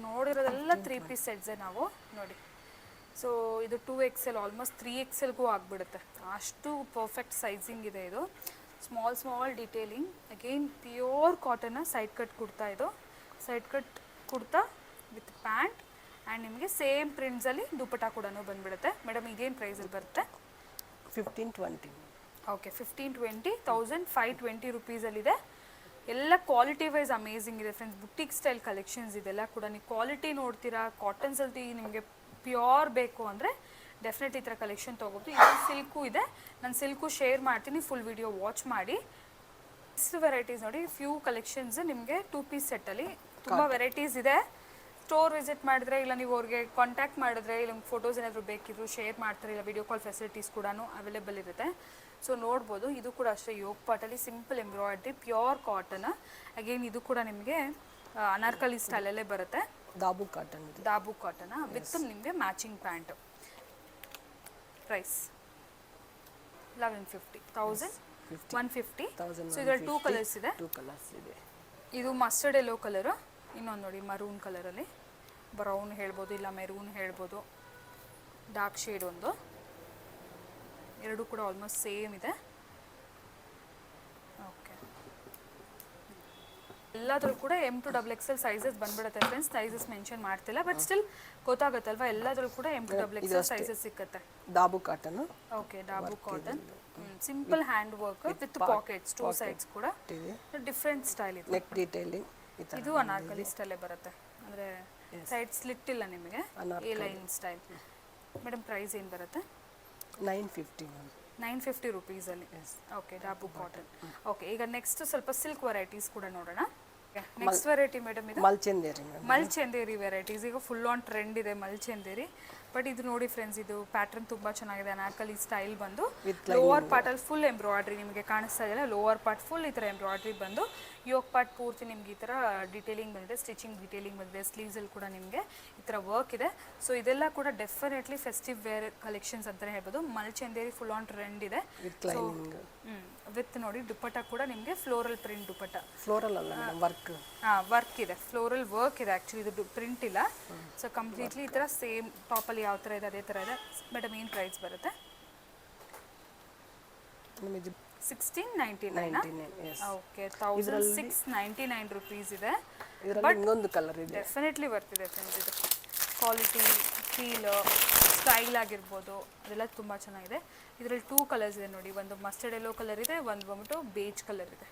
ನೋಡಿರೋದೆಲ್ಲ 3 ಪೀಸ್ ಸೆಟ್ಸೇ ನಾವು ನೋಡಿ. ಸೊ ಇದು 2XL ಆಲ್ಮೋಸ್ಟ್ 3XLಗೂ ಆಗಿಬಿಡುತ್ತೆ, ಅಷ್ಟು ಪರ್ಫೆಕ್ಟ್ ಸೈಜಿಂಗ್ ಇದೆ ಇದು. ಸ್ಮಾಲ್ ಡಿಟೇಲಿಂಗ್, ಅಗೈನ್ ಪ್ಯೂರ್ ಕಾಟನ್ನ ಸೈಡ್ ಕಟ್ ಕುರ್ತಾ ಇದು. Side cut kurta with pant and ನಿಮಗೆ ಸೇಮ್ ಪ್ರಿಂಟ್ಸಲ್ಲಿ ದುಪಟ್ಟ ಕೂಡ ಬಂದುಬಿಡುತ್ತೆ. ಮೇಡಮ್ ಇದೇನು ಪ್ರೈಸಲ್ಲಿ ಬರುತ್ತೆ? 1520. ಓಕೆ, 1520, 1520 ರುಪೀಸಲ್ಲಿದೆ. ಎಲ್ಲ ಕ್ವಾಲಿಟಿ ವೈಸ್ ಅಮೇಝಿಂಗ್ ಇದೆ ಫ್ರೆಂಡ್ಸ್. ಬುಟಿಕ್ ಸ್ಟೈಲ್ ಕಲೆಕ್ಷನ್ಸ್ ಇದೆಲ್ಲ ಕೂಡ. ನೀವು ಕ್ವಾಲಿಟಿ ನೋಡ್ತೀರಾ, ಕಾಟನ್ಸಲ್ಲಿ ನಿಮಗೆ ಪ್ಯೂರ್ ಬೇಕು ಅಂದರೆ ಡೆಫಿನೆಟ್ ಈ ಥರ ಕಲೆಕ್ಷನ್ ತೊಗೋಬೋದು. ಇದು ಸಿಲ್ಕು ಇದೆ, ನಾನು ಸಿಲ್ಕು ಶೇರ್ ಮಾಡ್ತೀನಿ, ಫುಲ್ ವಿಡಿಯೋ ವಾಚ್ ಮಾಡಿ. ಇಷ್ಟು ವೆರೈಟೀಸ್ ನೋಡಿ, ಫ್ಯೂ ಕಲೆಕ್ಷನ್ಸ್ ನಿಮಗೆ 2 ಪೀಸ್ ಸೆಟ್ಟಲ್ಲಿ ತುಂಬ ವೆರೈಟೀಸ್ ಇದೆ. ಸ್ಟೋರ್ ವಿಸಿಟ್ ಮಾಡಿದ್ರೆ, ಇಲ್ಲ ನೀವು ಅವ್ರಿಗೆ ಕಾಂಟ್ಯಾಕ್ಟ್ ಮಾಡಿದ್ರೆ, ಇಲ್ಲ ಫೋಟೋಸ್ ಏನಾದರೂ ಬೇಕಿದ್ರು ಶೇರ್ ಮಾಡ್ತಾರೆ, ಇಲ್ಲ ವಿಡಿಯೋ ಕಾಲ್ ಫೆಸಿಲಿಟೀಸ್ ಕೂಡ ಅವೈಲೇಬಲ್ ಇರುತ್ತೆ. ಸೊ ನೋಡ್ಬೋದು. ಇದು ಕೂಡ ಅಷ್ಟೇ ಯೋಗ್ ಪಾಟಲ್ಲಿ simple embroidery, pure cotton. Again ಇದು ಕೂಡ ನಿಮಗೆ ಅನಾರ್ಕಲಿ ಸ್ಟೈಲಲ್ಲೇ ಬರುತ್ತೆ. Dabu cotton, dabu cotton with ನಿಮಗೆ ಮ್ಯಾಚಿಂಗ್ ಪ್ಯಾಂಟ್. ಪ್ರೈಸ್ 1150, 1150. ಸೊ ಇದರಲ್ಲಿ 2 ಕಲರ್ಸ್ ಇದೆ. 2 ಕಲರ್ಸ್ ಇದೆ. ಇದು ಮಸ್ಟರ್ಡ್ ಯೆಲ್ಲೋ ಕಲರು, ಇನ್ನೊಂದು ನೋಡಿ ಮರೂನ್ ಕಲರಲ್ಲಿ, ಬ್ರೌನ್ ಹೇಳ್ಬೋದು, ಇಲ್ಲ ಮೆರೂನ್ ಹೇಳ್ಬೋದು, ಡಾರ್ಕ್ ಶೇಡ್ ಒಂದು. ಎರಡು ಕೂಡ ಆಲ್ಮೋಸ್ಟ್ ಸೇಮ್ ಇದೆ. ಓಕೆ, ಎಲ್ಲಾದ್ರೂ ಕೂಡ M to XXL ಸೈಜಸ್ ಬಂದ್ಬಿಡುತ್ತೆ ಫ್ರೆಂಡ್ಸ್. ಸೈಜಸ್ ಮೆನ್ಷನ್ ಮಾಡ್ತಿಲ್ಲ, ಬಟ್ ಸ್ಟಿಲ್ ಗೊತ್ತಾಗುತ್ತಲ್ವಾ, ಎಲ್ಲಾದ್ರೂ ಕೂಡ M to XXL ಸೈಜಸ್ ಸಿಕ್ಕತ್ತೆ. Dabu cotton. Okay, dabu cotton, simple hand work with pockets, 2 sides ಕೂಡ ಡಿಫ್ರೆಂಟ್ ಸ್ಟೈಲ್ ಇದೆ. ನೆಕ್ ಡಿಟೇಲಿಂಗ್ ಇದು ಅನಾರ್ಕಲಿ ಸ್ಟೈಲೇ ಬರುತ್ತೆ, ಅಂದರೆ ಸೈಡ್ ಸ್ಲಿಟ್ ಇಲ್ಲ ನಿಮಗೆ, A line style. Madam price ಏನು ಬರುತ್ತೆ? 950 ಮ್ಯಾಮ್. 950 ರುಪೀಸಲ್ಲಿ. Okay, dabu cotton. ಓಕೆ, ಈಗ ನೆಕ್ಸ್ಟ್ ಸ್ವಲ್ಪ ಸಿಲ್ಕ್ ವೆರೈಟೀಸ್ ಕೂಡ ನೋಡೋಣ. ನೆಕ್ಸ್ಟ್ ವೆರೈಟಿ ಮೇಡಮ್ ಇದು ಮಲ್ಚಂದೇರಿ. ಮಲ್ಚಂದೇರಿ ವೆರೈಟೀಸ್ ಈಗ ಫುಲ್ ಆನ್ ಟ್ರೆಂಡ್ ಇದೆ ಮಲ್ಚಂದೇರಿ. ಬಟ್ ಇದು ನೋಡಿ ಫ್ರೆಂಡ್ಸ್, ಇದು ಪ್ಯಾಟರ್ನ್ ತುಂಬ ಚೆನ್ನಾಗಿದೆ. ಅನಾರ್ಕಲಿ ಸ್ಟೈಲ್ ಬಂದು ಲೋವರ್ ಪಾರ್ಟಲ್ಲಿ ಫುಲ್ ಎಂಬ್ರಾಯ್ಡ್ರಿ ನಿಮಗೆ ಕಾಣಿಸ್ತಾ ಇದೆಯಲ್ಲ, ಲೋವರ್ ಪಾರ್ಟ್ ಫುಲ್ ಈ ಥರ ಎಂಬ್ರಾಯ್ಡ್ರಿ ಬಂದು, ಯೋಗ್ ಪಾರ್ಟ್ ಪೂರ್ತಿ ನಿಮ್ಗೆ ಈ ಥರ ಡಿಟೇಲಿಂಗ್ ಬಂದಿದೆ, ಸ್ಟಿಚಿಂಗ್ ಡಿಟೇಲಿಂಗ್ ಬಂದಿದೆ. ಸ್ಲೀವ್ಸಲ್ಲಿ ಕೂಡ ನಿಮಗೆ ಈ ಥರ ವರ್ಕ್ ಇದೆ. ಸೊ ಇದೆಲ್ಲ ಕೂಡ ಡೆಫಿನೆಟ್ಲಿ ಫೆಸ್ಟಿವ್ ವೇರ್ ಕಲೆಕ್ಷನ್ಸ್ ಅಂತಲೇ ಹೇಳ್ಬೋದು. ಮಲ್ಚಂದೇರಿ ಫುಲ್ ಆನ್ ಟ್ರೆಂಡ್ ಇದೆ. ವಿತ್ ನೋಡಿ ದುಪ್ಪಟ್ಟ ಕೂಡ ನಿಮಗೆ ಫ್ಲೋರಲ್ ಪ್ರಿಂಟ್ ದುಪ್ಪಟ್ಟ. ಫ್ಲೋರಲ್ ಅಲ್ಲ ವರ್ಕ್. ವರ್ಕ್ ಇದೆ, ಫ್ಲೋರಲ್ ವರ್ಕ್ ಇದೆ. ಆ್ಯಕ್ಚುಲಿ ಇದು ಪ್ರಿಂಟ್ ಇಲ್ಲ. ಸೊ ಕಂಪ್ಲೀಟ್ಲಿ ಈ ಥರ ಸೇಮ್ ಟಾಪಲ್ಲಿ ಯಾವ ಥರ ಇದೆ ಅದೇ ಥರ ಇದೆ. ಮೇಡಮ್ ಏನು ಪ್ರೈಸ್ ಬರುತ್ತೆ? 1699. ಓಕೆ, 1699 ರುಪೀಸ್ ಇದೆ. ಬಟ್ ಇನ್ನೊಂದು ಕಲರ್ ಇದೆ, ಡೆಫಿನೆಟ್ಲಿ ಬರ್ತಿದೆ ಫ್ರೆಂಡ್ಸ್. ಇದು ಕ್ವಾಲಿಟಿ, ಫೀಲ್, ಸ್ಟೈಲ್ ಆಗಿರ್ಬೋದು, ಅದೆಲ್ಲ ತುಂಬ ಚೆನ್ನಾಗಿದೆ. ಇದರಲ್ಲಿ 2 ಕಲರ್ಸ್ ಇದೆ ನೋಡಿ, ಒಂದು ಮಸ್ಟರ್ಡ್ ಯೆಲ್ಲೋ ಕಲರ್ ಇದೆ, ಒಂದು ಬಂದ್ಬಿಟ್ಟು ಬೇಜ್ ಕಲರ್ ಇದೆ.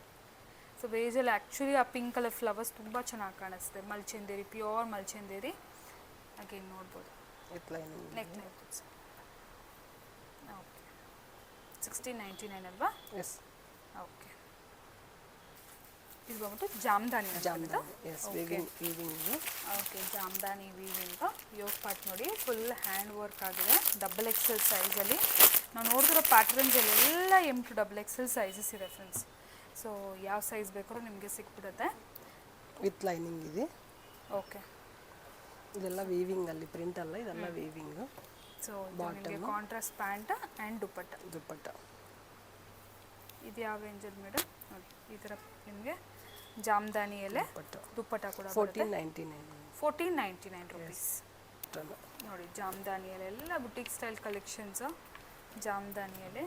ಸೊ ಬೇಜಲ್ಲಿ ಆ್ಯಕ್ಚುಲಿ ಆ ಪಿಂಕ್ ಕಲರ್ ಫ್ಲವರ್ಸ್ ತುಂಬ ಚೆನ್ನಾಗಿ ಕಾಣಿಸುತ್ತೆ. ಮಲ್ಚಂದೇರಿ, ಪ್ಯೂರ್ ಮಲ್ಚಂದೇರಿ. ಅಗೇನ್ ನೋಡ್ಬೋದು ನೆಕ್ ಲೈನ್ಸ್. ಓಕೆ, 1699 ಅಲ್ವಾ? ಎಸ್. ಓಕೆ, ಇದು ಬಂದ್ಬಿಟ್ಟು Jamdani. Okay, Jamdani weaving. Yoke part ನೋಡಿ ಫುಲ್ ಹ್ಯಾಂಡ್ ವರ್ಕ್ ಆಗಿದೆ, ಡಬಲ್ XL ಸೈಜಲ್ಲಿ. ನಾವು ನೋಡಿದಿರೋ ಪ್ಯಾಟ್ರನ್ಸಲ್ಲಿ ಎಲ್ಲ M to XXL ಸೈಜಸ್ ಇದೆ ಫ್ರೆಂಡ್ಸ್. ಸೊ ಯಾವ ಸೈಜ್ ಬೇಕಾದ್ರೂ ನಿಮಗೆ ಸಿಕ್ಬಿಡುತ್ತೆ. ವಿತ್ ಲೈನಿಂಗ್ ಇದೆ. ಓಕೆ, ಇದೆಲ್ಲ ವೀವಿಂಗ್ ಅಲ್ಲಿ, ಪ್ರಿಂಟ್ ಅಲ್ಲ, ಇದೆಲ್ಲ ವೀವಿಂಗ್. ಸೊ ನಿಮಗೆ ಕಾಂಟ್ರಾಸ್ಟ್ ಪ್ಯಾಂಟ್ ಆ್ಯಂಡ್ ದುಪ್ಪಟ್ಟ. ಇದು ಯಾವ ರೇಂಜಲ್ಲಿ ಮೇಡಮ್? ನೋಡಿ ಈ ಥರ ನಿಮಗೆ ಜಾಮ್ದಾನಿಯಲ್ಲೇ ದುಪ್ಪಟ್ಟ ಕೂಡ 1499 ರುಪೀಸ್. ನೋಡಿ ಜಾಮ್ದಾನಿಯಲ್ಲೆಲ್ಲ ಬುಟಿಕ್ ಸ್ಟೈಲ್ ಕಲೆಕ್ಷನ್ಸು. ಜಾಮ್ದಾನಿಯಲ್ಲಿ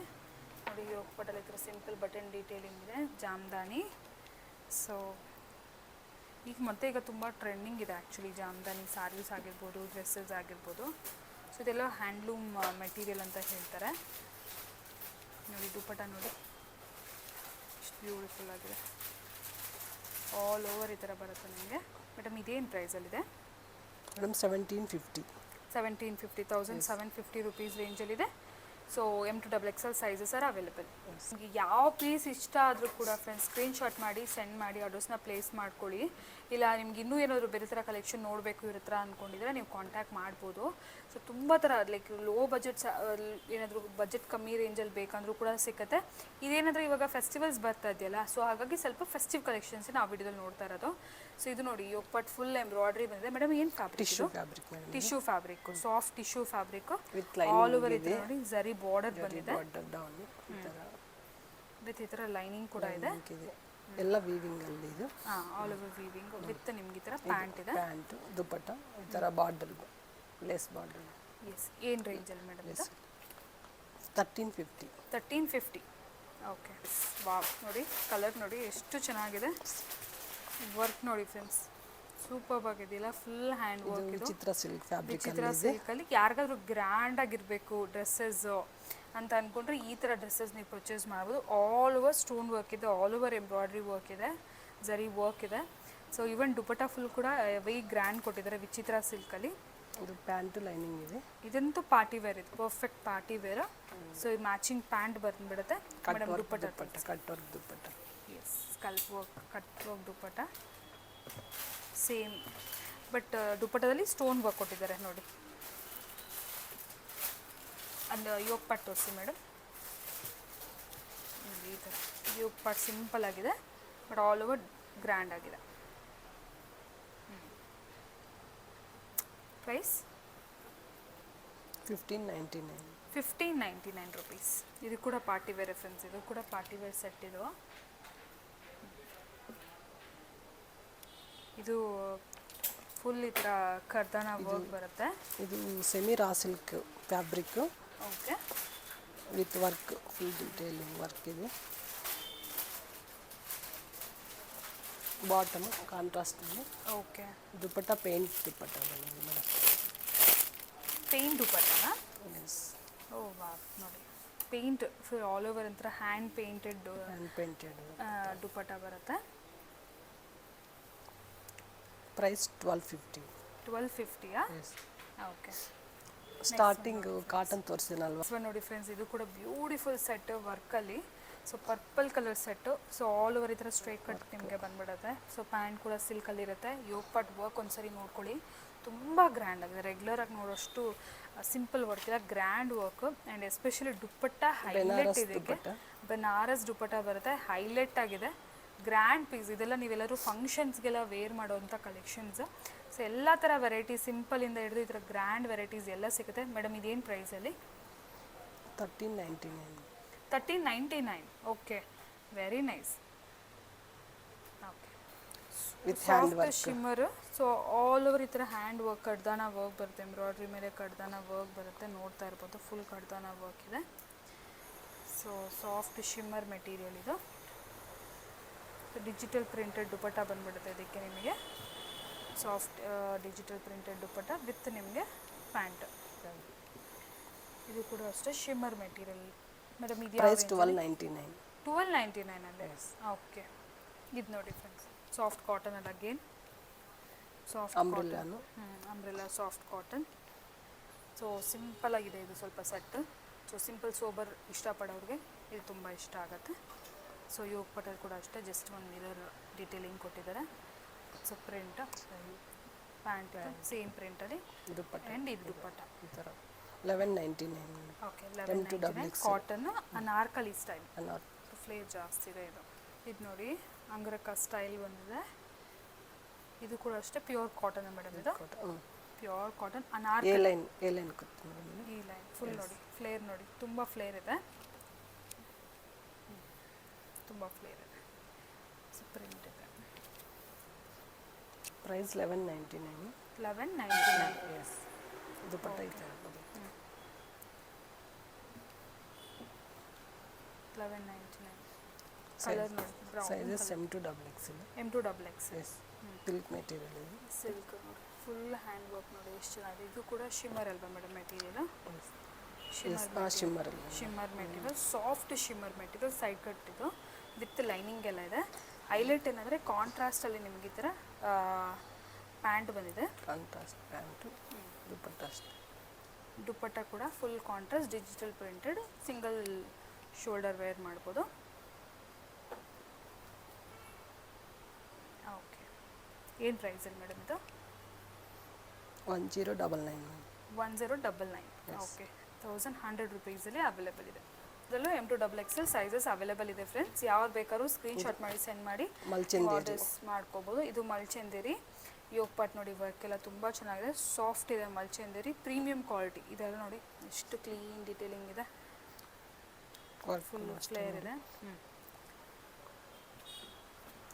ನೋಡಿ ಯೋಗ್ ಪಟಲ್ ಈ ಥರ ಸಿಂಪಲ್ ಬಟನ್ ಡೀಟೇಲಿಂಗ್ ಇದೆ, ಜಾಮ್ದಾನಿ. ಸೊ ಈಗ ತುಂಬ ಟ್ರೆಂಡಿಂಗ್ ಇದೆ ಆ್ಯಕ್ಚುಲಿ ಜಾಮ್ದಾನಿ. ಸ್ಯಾರೀಸ್ ಆಗಿರ್ಬೋದು, ಡ್ರೆಸ್ಸಸ್ ಆಗಿರ್ಬೋದು. ಸೊ ಇದೆಲ್ಲ ಹ್ಯಾಂಡ್ಲೂಮ್ ಮೆಟೀರಿಯಲ್ ಅಂತ ಹೇಳ್ತಾರೆ. ನೋಡಿ ದುಪ್ಪಟ್ಟ ನೋಡಿ ಎಷ್ಟು ಬ್ಯೂಟಿಫುಲ್ ಆಗಿದೆ, ಆಲ್ ಓವರ್ ಈ ಥರ ಬರುತ್ತೆ ನಿಮಗೆ. ಮೇಡಮ್ ಇದೇನು ಪ್ರೈಸಲ್ಲಿದೆ? ಮೇಡಮ್ 1750. 1750 ರುಪೀಸ್ ರೇಂಜಲ್ಲಿದೆ. So M to XXL sizes are available. ನಿಮಗೆ ಯಾವ ಪೀಸ್ ಇಷ್ಟ ಆದರೂ ಕೂಡ ಫ್ರೆಂಡ್ಸ್ ಸ್ಕ್ರೀನ್ಶಾಟ್ ಮಾಡಿ ಸೆಂಡ್ ಮಾಡಿ ಅಡ್ರೆಸ್ನ ಪ್ಲೇಸ್ ಮಾಡ್ಕೊಳ್ಳಿ. ಇಲ್ಲ ನಿಮ್ಗೆ ಇನ್ನೂ ಏನಾದರೂ ಬೇರೆ ಥರ ಕಲೆಕ್ಷನ್ ನೋಡಬೇಕು ಇರೋ ಥರ ಅಂದ್ಕೊಂಡಿದ್ರೆ ನೀವು ಕಾಂಟ್ಯಾಕ್ಟ್ ಮಾಡ್ಬೋದು. ಸೊ ತುಂಬ ಥರ ಲೈಕ್ ಲೋ ಬಜೆಟ್ ಏನಾದರೂ ಬಜೆಟ್ ಕಮ್ಮಿ ರೇಂಜಲ್ಲಿ ಬೇಕಂದ್ರೂ ಕೂಡ ಸಿಗುತ್ತೆ. ಇದೇನಾದರೂ ಇವಾಗ ಫೆಸ್ಟಿವಲ್ಸ್ ಬರ್ತಾ ಇದೆಯಲ್ಲ, ಸೊ ಹಾಗಾಗಿ ಸ್ವಲ್ಪ ಫೆಸ್ಟಿವ್ ಕಲೆಕ್ಷನ್ಸ್ ನಾವು ವಿಡಿಯೋದಲ್ಲಿ ನೋಡ್ತಾ ಇರೋದು. ಸೊ ಇದು ನೋಡಿ ಯೋಗಪಟ್ ಫುಲ್ ಎಂಬ್ರಾಯ್ಡ್ರಿ ಬಂದಿದೆ. ಮೇಡಮ್ ಏನು fabric? Tissue fabric madam. Tissue fabric, soft tissue fabric with all over ಇದೆ ನೋಡಿ, ಜರಿ ಬಾರ್ಡರ್ ಬಂದಿದೆ ಬಾರ್ಡರ್ ಡೌನ್ ಈ ಥರ ವಿತ್ ಈ ಥರ ಲೈನಿಂಗ್ ಕೂಡ ಇದೆ. ಎಲ್ಲ ವೀವಿಂಗ್ ಅಲ್ಲಿ ಇದು. ಆಲ್ ಓವರ್ ವೀವಿಂಗ್ ವಿತ್ ನಿಮ್ಗೆ ಈ ಥರ ಪ್ಯಾಂಟ್ ಇದೆ. ಪ್ಯಾಂಟ್ ದುಪಟ್ಟ ಈ ಥರ ಬಾರ್ಡರ್ ಲೇಸ್ ಬಾರ್ಡರ್. ಎಸ್ ಏನು ರೇಂಜಲ್ಲಿ ಮೇಡಮ್ ಇದು? 1350. 1350. ಓಕೆ. ವಾವ್, ನೋಡಿ ಕಲರ್ ನೋಡಿ ಎಷ್ಟು ಚೆನ್ನಾಗಿದೆ. ವರ್ಕ್ ನೋಡಿ ಫ್ರೆಂಡ್ಸ್, ಸೂಪರ್ ಆಗಿದೆಯಲ್ಲ, ಫುಲ್ ಹ್ಯಾಂಡ್ ವರ್ಕ್. ಇದು ವಿಚಿತ್ರ ಸಿಲ್ಕ್ ಫ್ಯಾಬ್ರಿಕ್ ವಿಚಿತ್ರ ಸಿಲ್ಕಲ್ಲಿ ಯಾರಿಗಾದ್ರೂ ಗ್ರ್ಯಾಂಡ್ ಆಗಿರಬೇಕು ಡ್ರೆಸ್ಸಸ್ ಅಂತ ಅಂದ್ಕೊಂಡ್ರೆ ಈ ಥರ ಡ್ರೆಸ್ಸಸ್ ನೀವು ಪರ್ಚೇಸ್ ಮಾಡ್ಬೋದು. ಆಲ್ ಓವರ್ ಸ್ಟೋನ್ ವರ್ಕ್ ಇದೆ, ಆಲ್ ಓವರ್ ಎಂಬ್ರಾಯ್ಡ್ರಿ ವರ್ಕ್ ಇದೆ, ಜರಿ ವರ್ಕ್ ಇದೆ. ಸೊ ಈವನ್ ದುಪಟ್ಟ ಫುಲ್ ಕೂಡ ವೆರಿ ಗ್ರ್ಯಾಂಡ್ ಕೊಟ್ಟಿದ್ದಾರೆ ವಿಚಿತ್ರ ಸಿಲ್ಕಲ್ಲಿ. ಇದು ಪ್ಯಾಂಟ್ ಲೈನಿಂಗ್ ಇದೆ. ಇದಂತೂ ಪಾರ್ಟಿ ವೇರ್, ಇದು ಪರ್ಫೆಕ್ಟ್ ಪಾರ್ಟಿ ವೇರ್. ಸೊ ಇದು ಮ್ಯಾಚಿಂಗ್ ಪ್ಯಾಂಟ್ ಬಂದ್ಬಿಡುತ್ತೆ madam. Dupatta cut work dupatta. Yes, sculpt work, cut work dupatta same, but ದುಪಟ್ಟದಲ್ಲಿ ಸ್ಟೋನ್ ವರ್ಕ್ ಕೊಟ್ಟಿದ್ದಾರೆ ನೋಡಿ. ಅಂಡ್ ಯೋಗ ಪಾಟ್ ತೋರಿಸಿ ಮೇಡಮ್. ಈ ಥರ ಯೋಗ ಪಾಟ್ ಸಿಂಪಲ್ ಆಗಿದೆ, ಬಟ್ ಆಲ್ ಓವರ್ ಗ್ರ್ಯಾಂಡ್ ಆಗಿದೆ. ಪ್ರೈಸ್ 1599. 1599 ರುಪೀಸ್. ಇದು ಕೂಡ ಪಾರ್ಟಿ ವೇರ್ ಫ್ರೆಂಡ್ಸ್, ಇದು ಕೂಡ ಪಾರ್ಟಿ ವೇರ್ ಸೆಟ್. ಇದು ಫುಲ್ ಈ ಥರ ಕರ್ದಾನ ವರ್ಕ್ ಬರುತ್ತೆ. ಇದು semi raw silk fabric. Okay. With work, full detailing work ಇದೆ. ಬಾಟಮ್ ಕಾಂಟ್ರಾಸ್ಟ್ ಇದೆ. Okay. Dupatta paint dupatta madam. Paint ದುಪಟ್ಟನಾ? ಎಸ್. ಓ ವಾವ್, ನೋಡಿ ಪೇಂಟ್ ಫುಲ್ ಆಲ್ ಓವರ್ ಒಂಥರ ಹ್ಯಾಂಡ್ ಪೇಂಟೆಡ್ ದುಪಟ್ಟ ಬರುತ್ತೆ. ಪ್ರೈಸ್ 1250. 1250ಯಾ? ಓಕೆ. Starting cotton ತೋರಿಸಿನಲ್ವಾ. ಸೊ ನೋಡಿ ಫ್ರೆಂಡ್ಸ್, ಇದು ಕೂಡ ಬ್ಯೂಟಿಫುಲ್ ಸೆಟ್ ವರ್ಕಲ್ಲಿ. So purple colour set. So all over ಈ ಥರ ಸ್ಟ್ರೈಟ್ ಕಟ್ ನಿಮಗೆ ಬಂದ್ಬಿಡುತ್ತೆ. ಸೊ ಪ್ಯಾಂಟ್ ಕೂಡ ಸಿಲ್ಕಲ್ಲಿರುತ್ತೆ. ಯೋಗ ಪಾಟ್ ವರ್ಕ್ ಒಂದ್ಸರಿ ನೋಡ್ಕೊಳ್ಳಿ, ತುಂಬ ಗ್ರ್ಯಾಂಡ್ ಆಗಿದೆ. ರೆಗ್ಯುಲರಾಗಿ ನೋಡೋಷ್ಟು ಸಿಂಪಲ್ ವರ್ಕ್ ಇಲ್ಲ, grand work. And especially dupatta highlight ಇದೆ. ಬನಾರಸ್ ದುಪ್ಪಟ್ಟ ಬರುತ್ತೆ, ಹೈಲೈಟ್ ಆಗಿದೆ, ಗ್ರ್ಯಾಂಡ್ ಪೀಸ್. ಇದೆಲ್ಲ ನೀವೆಲ್ಲರೂ ಫಂಕ್ಷನ್ಸ್ಗೆಲ್ಲ ವೇರ್ ಮಾಡೋವಂಥ ಕಲೆಕ್ಷನ್ಸ್. ಸೊ ಎಲ್ಲ ಥರ ವೆರೈಟಿ, ಸಿಂಪಲಿಂದ ಹಿಡಿದು ಈ ಥರ ಗ್ರ್ಯಾಂಡ್ ವೆರೈಟೀಸ್ ಎಲ್ಲ ಸಿಗುತ್ತೆ. ಮೇಡಮ್ ಇದೇನು ಪ್ರೈಸಲ್ಲಿ? 1399. 1399. Okay, very nice. Okay. With hand work, shimmer. So all over ಈ ಥರ ಹ್ಯಾಂಡ್ ವರ್ಕ್, ಕಡ್ದಾನ ವರ್ಕ್ ಬರುತ್ತೆ, ಎಂಬ್ರಾಯ್ಡ್ರಿ ಮೇಲೆ ಕಡ್ದಾನ ವರ್ಕ್ ಬರುತ್ತೆ. ನೋಡ್ತಾ ಇರ್ಬೋದು, ಫುಲ್ ಕಡ್ದಾನ ವರ್ಕ್ ಇದೆ. ಸೊ ಸಾಫ್ಟ್ ಶಿಮ್ಮರ್ ಮೆಟೀರಿಯಲ್ ಇದು. ಡಿಜಿಟಲ್ ಪ್ರಿಂಟೆಡ್ ದುಪಟ್ಟ ಬಂದ್ಬಿಡುತ್ತೆ ಇದಕ್ಕೆ ನಿಮಗೆ. Soft digital printed dupatta with ನಿಮಗೆ ಪ್ಯಾಂಟ್. ಇದು ಕೂಡ ಅಷ್ಟೇ ಶಿಮ್ಮರ್ ಮೆಟೀರಿಯಲ್. ಮೇಡಮ್ ಇದು ಪ್ರೈಸ್ 1299. 1299 ಅಲ್ಲೇ? ಓಕೆ. ಇದು ನೋಡಿ ಫ್ರೆಂಡ್ಸ್, ಸಾಫ್ಟ್ ಕಾಟನ್ ಅಲ್ಲ, ಅಗೇನ್ ಸಾಫ್ಟ್ ಅಂಬ್ರೆಲ್ಲಾನು. Umbrella soft cotton. So simple ಆಗಿದೆ ಇದು ಸ್ವಲ್ಪ ಸೆಟ್. ಸೊ ಸಿಂಪಲ್ ಸೋಬರ್ ಇಷ್ಟಪಡೋರಿಗೆ ಇದು ತುಂಬ ಇಷ್ಟ ಆಗುತ್ತೆ. ಸೊ ಯೋಗ ಪಟಲ್ ಕೂಡ ಅಷ್ಟೇ, ಜಸ್ಟ್ ಒಂದು ಮಿರರ್ ಡಿಟೇಲಿಂಗ್ ಕೊಟ್ಟಿದ್ದಾರೆ. ಸೊ ಪ್ರಿಂಟ್ ಪ್ಯಾಂಟ್ ಸೇಮ್ ಪ್ರಿಂಟಲ್ಲಿ ದುಪಟ್ಟ. ಆ್ಯಂಡ್ ಇದು ದುಪ್ಪಟ್ಟ ಈ ಥರ 1199. Okay. 1199 cotton anarkali style. Flare ಜಾಸ್ತಿ ಇದೆ ಇದು. ಇದು ನೋಡಿ ಅಂಗರಕ ಸ್ಟೈಲ್ ಬಂದಿದೆ. ಇದು ಕೂಡ ಅಷ್ಟೇ ಪ್ಯೂರ್ ಕಾಟನ್ ಮೇಡಮ್. ಇದು pure cotton anarkali. A line ಈ ಲೈನ್ ಫುಲ್ ನೋಡಿ, ಫ್ಲೇರ್ ನೋಡಿ, ತುಂಬ ಫ್ಲೇರ್ ಇದೆ, ತುಂಬ ಫ್ಲೇರ್ ಇದೆ. ಸೊ ಪ್ರಿಂಟ್ ಇದೆ. ಪ್ರೈಸ್ 1199. 1199. ಎಸ್. ದುಪಟ್ಟ ಈ ಥರ 1199. ಕಲರ್ ನೋಡಿ, brown. Sizes M to XXL. M to XXL. Yes. Silk material ಇದೆ. ಸಿಲ್ಕ್ ನೋಡಿ, ಫುಲ್ ಹ್ಯಾಂಡ್ ವರ್ಕ್ ನೋಡಿ ಎಷ್ಟು ಚೆನ್ನಾಗಿದೆ. ಇದು ಕೂಡ ಶಿಮ್ಮರ್ ಅಲ್ವಾ madam material? Shimmer material, soft shimmer material, side cut ಇದು ವಿತ್ ಲೈನಿಂಗ್ ಎಲ್ಲ ಇದೆ. ಹೈಲೈಟ್ ಏನಂದರೆ ಕಾಂಟ್ರಾಸ್ಟಲ್ಲಿ ನಿಮಗೆ ಈ ಥರ ಪ್ಯಾಂಟ್ ಬಂದಿದೆ. ಕಾಂಟ್ರಾಸ್ಟ್ ಪ್ಯಾಂಟು, ದುಪಟ್ಟ ಅಷ್ಟೇ. ದುಪಟ್ಟ ಕೂಡ full contrast digital printed single shoulder wear ಮಾಡ್ಬೋದು. ಓಕೆ, ಏನು ಪ್ರೈಸಲ್ಲಿ ಮೇಡಮ್ ಇದು? 1099. 1099. ಓಕೆ, 1100 ರುಪೀಸಲ್ಲಿ ಅವೈಲೇಬಲ್ ಇದೆ. ಇದರಲ್ಲೂ M2XXL ಸೈಜಸ್ ಅವೈಲೇಬಲ್ ಇದೆ ಫ್ರೆಂಡ್ಸ್. ಯಾವ್ದು ಬೇಕಾದ್ರೂ ಸ್ಕ್ರೀನ್ಶಾಟ್ ಮಾಡಿ ಸೆಂಡ್ ಮಾಡಿ ಆರ್ಡರ್ಸ್ ಮಾಡ್ಕೋಬೋದು. ಇದು ಮಲ್ಚಂದೇರಿ ಯೋಗ್ ಪಾಟ್ ನೋಡಿ, ವರ್ಕ್ ಎಲ್ಲ ತುಂಬ ಚೆನ್ನಾಗಿದೆ, ಸಾಫ್ಟ್ ಇದೆ ಮಲ್ಚಂದೇರಿ, ಪ್ರೀಮಿಯಂ ಕ್ವಾಲಿಟಿ. ಇದೆಲ್ಲ ನೋಡಿ ಎಷ್ಟು ಕ್ಲೀನ್ ಡೀಟೇಲಿಂಗ್ ಇದೆ, ಫುಲ್ ಕ್ಲಿಯರ್ ಇದೆ.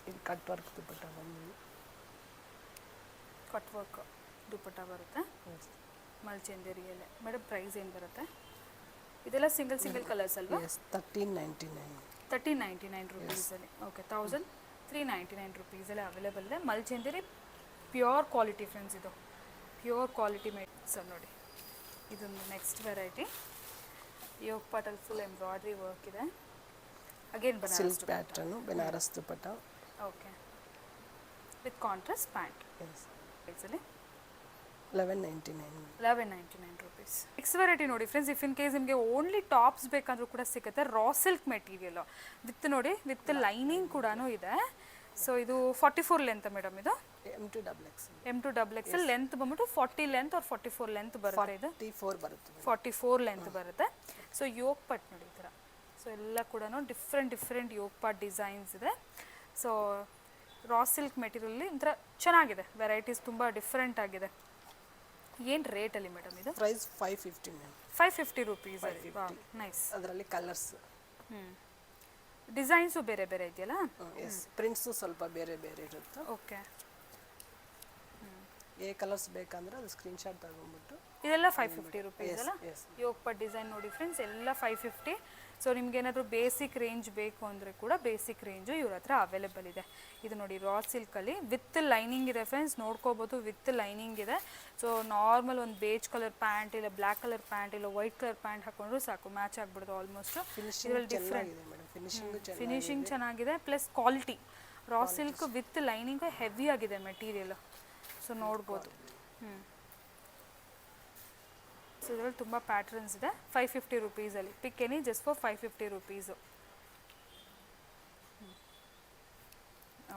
ಇದು ಕಟ್ ವರ್ಕ್ ದುಪಟ್ಟ ಬಂದು ಕಟ್ ವರ್ಕ್ ದುಪಟ್ಟ ಬರುತ್ತೆ ಮಲ್ಚಂದೇರಿಯಲ್ಲೇ. ಮೇಡಮ್ ಪ್ರೈಸ್ ಏನು ಬರುತ್ತೆ? ಇದೆಲ್ಲ ಸಿಂಗಲ್ ಕಲರ್ಸ್ ಅಲ್ವಾ? 1399 ರುಪೀಸಲ್ಲಿ. ಓಕೆ, 1399 ರುಪೀಸಲ್ಲಿ ಅವೈಲೇಬಲ್ ಇದೆ. ಮಲ್ಚಂದೇರಿ ಪ್ಯೂರ್ ಕ್ವಾಲಿಟಿ ಫ್ರೆಂಡ್ಸ್, ಇದು ಪ್ಯೂರ್ ಕ್ವಾಲಿಟಿ ಮೇಡ್ ಸರ್. ನೋಡಿ ಇದೊಂದು ನೆಕ್ಸ್ಟ್ ವೆರೈಟಿ, ಯೋಗ್ ಪಾಟಲ್ಲಿ ಫುಲ್ ಎಂಬ್ರಾಯ್ಡ್ರಿ ವರ್ಕ್ ಇದೆ. Again silk pattern, Banaras dupatta. Okay, with contrast pant. ಪ್ರೈಸಲ್ಲಿ 1199 ರುಪೀಸ್. ನೆಕ್ಸ್ಟ್ ವೆರೈಟಿ ನೋಡಿ ಫ್ರೆಂಡ್ಸ್, ಇಫ್ ಇನ್ ಕೇಸ್ ನಿಮಗೆ ಓನ್ಲಿ ಟಾಪ್ಸ್ ಬೇಕಂದ್ರೂ ಕೂಡ ಸಿಗುತ್ತೆ. ರಾ ಸಿಲ್ಕ್ ಮೆಟೀರಿಯಲ್ ವಿತ್ ನೋಡಿ, ವಿತ್ ಲೈನಿಂಗ್ ಕೂಡ ಇದೆ. ಸೊ ಇದು 44 ಲೆಂತ್ ಮೇಡಮ್. ಇದು M2XXL ಲೆಂತ್ ಬಂದ್ಬಿಟ್ಟು 40 ಲೆಂತ್ ಆರ್ 44 ಲೆಂತ್ ಬರುತ್ತೆ. ಇದು 44 ಲೆಂತ್ ಬರುತ್ತೆ. ಸೊ ಯೋಗ್ ಪಾಟ್ ನೋಡಿ ಈ ಥರ. ಸೊ ಎಲ್ಲ ಕೂಡ ಡಿಫ್ರೆಂಟ್ ಯೋಗ್ ಪಾಟ್ ಡಿಸೈನ್ಸ್ ಇದೆ. ಸೊ ರಾ ಸಿಲ್ಕ್ ಮೆಟೀರಿಯಲ್ ಒಂಥರ ಚೆನ್ನಾಗಿದೆ, ವೆರೈಟೀಸ್ ತುಂಬ ಡಿಫ್ರೆಂಟ್ ಆಗಿದೆ. ಏನು ರೇಟಲ್ಲಿ ಮೇಡಮ್ ಇದು? Price 550 ma'am. 550 ರುಪೀಸ್. ನೈಸ್. ಅದರಲ್ಲಿ ಕಲರ್ಸ್, ಡಿಸೈನ್ಸು ಬೇರೆ ಬೇರೆ ಇದೆಯಲ್ಲ? ಎಸ್, ಪ್ರಿಂಟ್ಸು ಸ್ವಲ್ಪ ಬೇರೆ ಬೇರೆ ಇರುತ್ತೆ. ಓಕೆ, ಏ ಕಲರ್ಸ್ ಬೇಕಂದ್ರೆ ಅದು ಸ್ಕ್ರೀನ್ಶಾಟ್ ತಗೊಂಡ್ಬಿಟ್ಟು. ಇದೆಲ್ಲ 550 ರುಪೀಸ್ ಅಲ್ಲ? ಯೋಗ್ ಪಾಟ್ ಡಿಸೈನ್ ನೋಡಿ ಫ್ರೆಂಡ್ಸ್, ಎಲ್ಲ 550. ಸೊ ನಿಮ್ಗೆ ಏನಾದರೂ ಬೇಸಿಕ್ ರೇಂಜ್ ಬೇಕು ಅಂದರೆ ಕೂಡ ಬೇಸಿಕ್ ರೇಂಜು ಇವ್ರ ಹತ್ರ ಅವೈಲೇಬಲ್ ಇದೆ. ಇದು ನೋಡಿ ರಾ ಸಿಲ್ಕಲ್ಲಿ ವಿತ್ ಲೈನಿಂಗ್ ಇದೆ ಫ್ರೆಂಡ್ಸ್, ನೋಡ್ಕೋಬೋದು, ವಿತ್ ಲೈನಿಂಗ್ ಇದೆ. ಸೊ ನಾರ್ಮಲ್ ಒಂದು ಬೇಜ್ ಕಲರ್ ಪ್ಯಾಂಟ್ ಇಲ್ಲ ಬ್ಲ್ಯಾಕ್ ಕಲರ್ ಪ್ಯಾಂಟ್ ಇಲ್ಲ ವೈಟ್ ಕಲರ್ ಪ್ಯಾಂಟ್ ಹಾಕೊಂಡ್ರು ಸಾಕು, ಮ್ಯಾಚ್ ಆಗ್ಬಿಡೋದು ಆಲ್ಮೋಸ್ಟ್. ಇದರಲ್ಲಿ ಡಿಫ್ರೆಂಟ್ ಫಿನಿಶಿಂಗ್ ಚೆನ್ನಾಗಿದೆ, plus quality. Raw silk with lining heavy ಆಗಿದೆ ಮೆಟೀರಿಯಲ್. ಸೊ ನೋಡ್ಬೋದು. ಸೊ ಇದರಲ್ಲಿ ತುಂಬ ಪ್ಯಾಟ್ರನ್ಸ್ ಇದೆ. 550 ರುಪೀಸಲ್ಲಿ pick any just for 550 rupees.